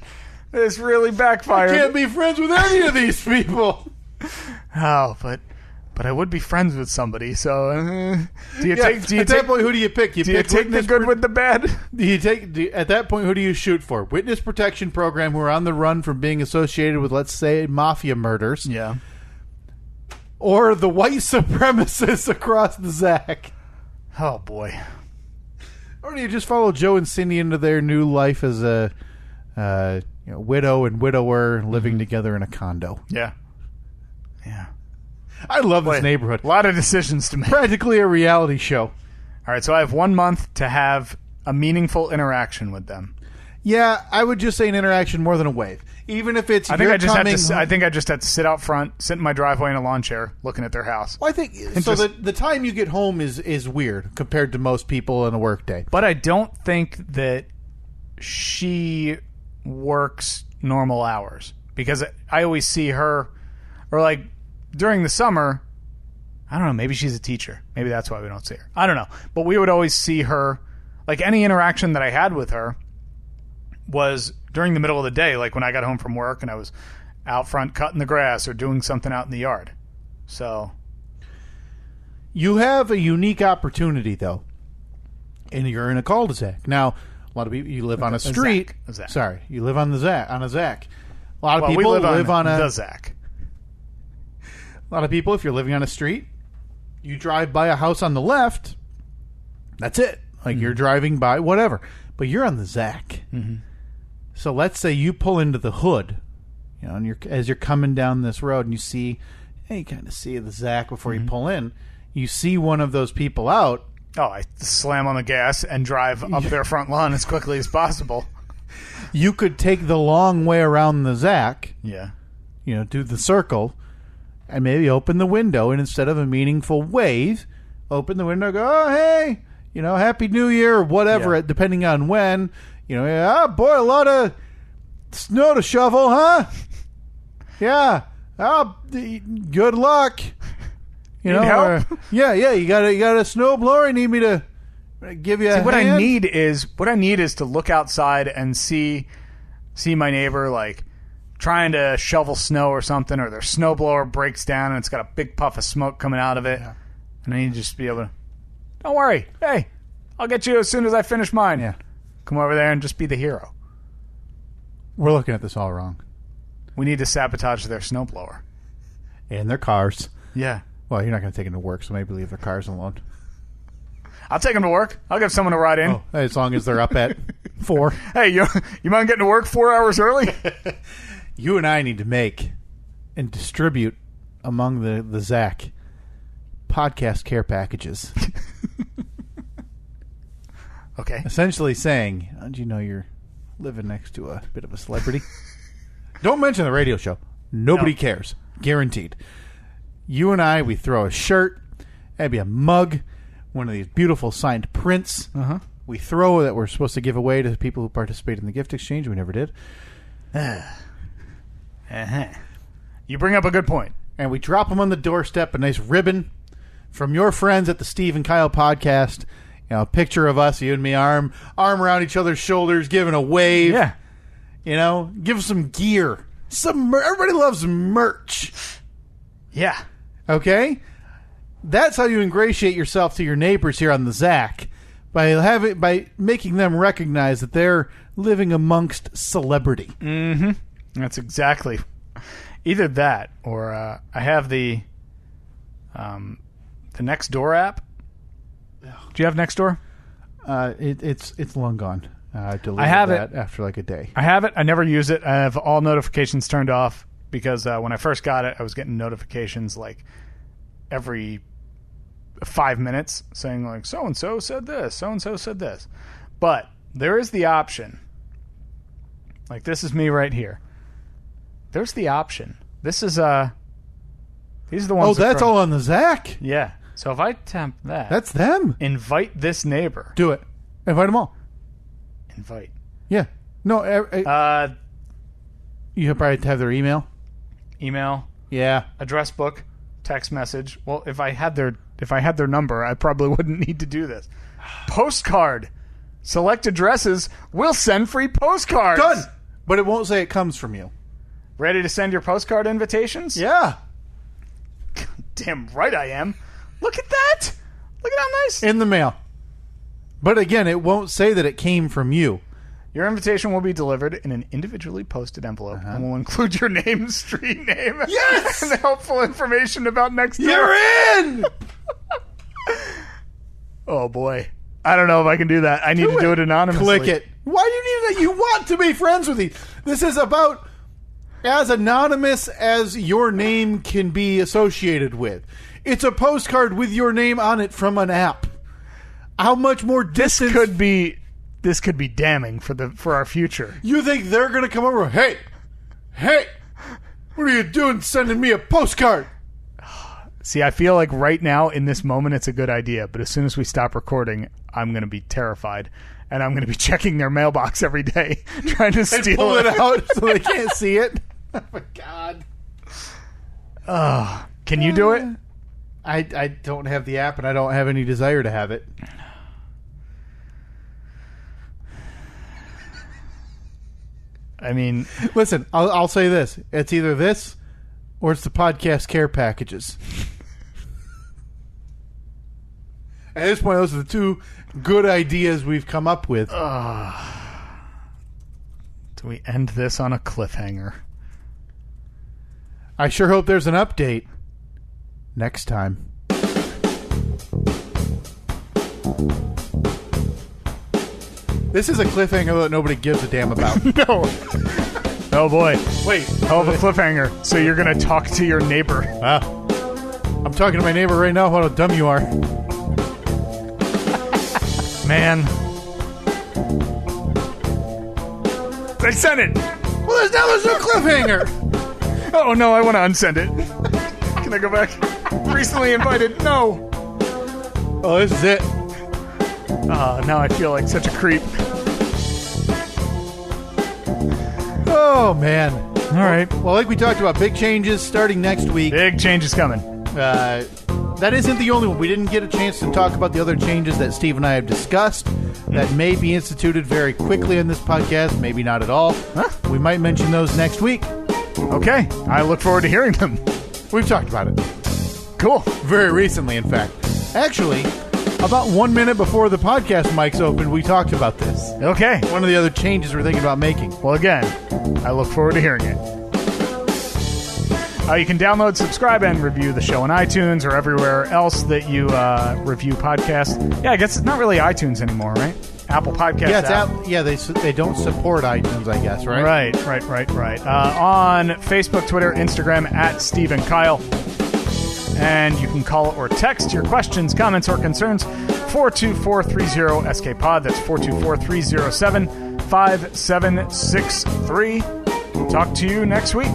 This really backfired. I can't be friends with any of these people. Oh, but I would be friends with somebody. So, do you take? At that point, who do you pick? Do you take the good with the bad? At that point, who do you shoot for? Witness protection program who are on the run from being associated with, let's say, mafia murders. Yeah. Or the white supremacists across the Zach. Oh boy. Or do you just follow Joe and Cindy into their new life as a widow and widower living together in a condo? Yeah. Yeah. I love this neighborhood. A lot of decisions to make. Practically a reality show. All right, so I have 1 month to have a meaningful interaction with them. Yeah, I would just say an interaction more than a wave. Even if it's I think I just had to sit out front, sit in my driveway in a lawn chair, looking at their house. Well, I think so. The time you get home is weird compared to most people in a work day. But I don't think that she works normal hours, because I always see her, or like during the summer, I don't know, maybe she's a teacher. Maybe that's why we don't see her. I don't know. But we would always see her, like any interaction that I had with her was during the middle of the day, like when I got home from work and I was out front cutting the grass or doing something out in the yard. So you have a unique opportunity, though, and you're in a cul-de-sac. Now, a lot of people, you live on a street. A Zac. Sorry, you live on a Zac. A lot of people we live on a the Zac. A lot of people, if you're living on a street, you drive by a house on the left. That's it. Like you're driving by whatever, but you're on the Zac. Mm-hmm. So let's say you pull into the hood, and as you're coming down this road, and you kind of see the Zac before you pull in. You see one of those people out. Oh, I slam on the gas and drive up their front lawn as quickly as possible. You could take the long way around the Zac. Yeah. Do the circle, and maybe open the window, and instead of a meaningful wave, open the window, go, oh, hey, Happy New Year, or whatever, depending on when. Oh, boy, a lot of snow to shovel, huh? Yeah. Oh, good luck. Need help? Yeah. You got a snowblower? You need me to give you a hand? What I need is to look outside and see my neighbor like trying to shovel snow or something, or their snowblower breaks down and it's got a big puff of smoke coming out of it, and I need to just be able to. Don't worry. Hey, I'll get you as soon as I finish mine. Yeah. Come over there and just be the hero. We're looking at this all wrong. We need to sabotage their snowblower. And their cars. Yeah. Well, you're not going to take them to work, so maybe leave their cars alone. I'll take them to work. I'll get someone to ride in. Oh, as long as they're up at 4. Hey, you mind getting to work 4 hours early? You and I need to make and distribute among the Zac podcast care packages. Okay. Essentially saying, how'd you know you're living next to a bit of a celebrity? Don't mention the radio show. Nobody cares. Guaranteed. You and I, we throw a shirt, maybe a mug, one of these beautiful signed prints. Uh-huh. We throw that we're supposed to give away to people who participate in the gift exchange. We never did. Uh-huh. You bring up a good point. And we drop them on the doorstep, a nice ribbon from your friends at the Steve and Kyle podcast. A picture of us, you and me, arm around each other's shoulders, giving a wave. Yeah. Give some gear. Everybody loves merch. Yeah. Okay? That's how you ingratiate yourself to your neighbors here on the Zac, by making them recognize that they're living amongst celebrity. Mm-hmm. That's exactly. Either that, or I have the Nextdoor app. Do you have Nextdoor? It's long gone. I deleted that after like a day. I have it. I never use it. I have all notifications turned off because when I first got it, I was getting notifications like every 5 minutes saying like so-and-so said this, so-and-so said this. But there is the option. Like this is me right here. There's the option. This is these are the ones. Oh, that's all on the Zac? Yeah. So if I tap that, that's them. Invite this neighbor. Do it. Invite them all. Invite. Yeah. No. You probably have their email. Email. Yeah. Address book. Text message. Well, if I had their number, I probably wouldn't need to do this. Postcard. Select addresses. We'll send free postcards. Done. But it won't say it comes from you. Ready to send your postcard invitations? Yeah. Damn right I am. Look at that. Look at how nice. In the mail. But again, it won't say that it came from you. Your invitation will be delivered in an individually posted envelope and will include your name, street name, yes, and helpful information about Nextdoor. You're in! Oh, boy. I don't know if I can do that. I need to do it anonymously. Click it. Why do you need that? You want to be friends with me. This is about as anonymous as your name can be associated with. It's a postcard with your name on it from an app. How much more distance? This could be this could be damning for our future. You think they're going to come over? Hey, what are you doing sending me a postcard? See, I feel like right now in this moment it's a good idea, but as soon as we stop recording, I'm going to be terrified. And I'm going to be checking their mailbox every day, trying to steal pull it out so they can't see it. Oh, my God. Can you do it? I don't have the app, and I don't have any desire to have it. I mean... Listen, I'll say this. It's either this or it's the podcast care packages. At this point, those are the two good ideas we've come up with. Do we end this on a cliffhanger? I sure hope there's an update next time. This is a cliffhanger that nobody gives a damn about. No. Oh, boy. Wait. Hell of a cliffhanger. So you're going to talk to your neighbor. I'm talking to my neighbor right now. What a dumb you are. Man. I sent it. Well, there's no cliffhanger. Oh, no, I want to unsend it. Can I go back? Recently invited. No. Oh, this is it. Now I feel like such a creep. Oh, man. All right. Well, like we talked about, big changes starting next week. Big changes coming. That isn't the only one. We didn't get a chance to talk about the other changes that Steve and I have discussed that may be instituted very quickly in this podcast, maybe not at all. Huh? We might mention those next week. Okay. I look forward to hearing them. We've talked about it. Cool. Very recently, in fact. Actually, about 1 minute before the podcast mics opened, we talked about this. Okay. One of the other changes we're thinking about making. Well, again, I look forward to hearing it. You can download, subscribe, and review the show on iTunes or everywhere else that you review podcasts. Yeah, I guess it's not really iTunes anymore, right? Apple Podcasts. Yeah, they don't support iTunes, I guess, right? Right. On Facebook, Twitter, Instagram, at Steve and Kyle. And you can call or text your questions, comments, or concerns 42430-SK-POD. That's 424-307-5763. Talk to you next week.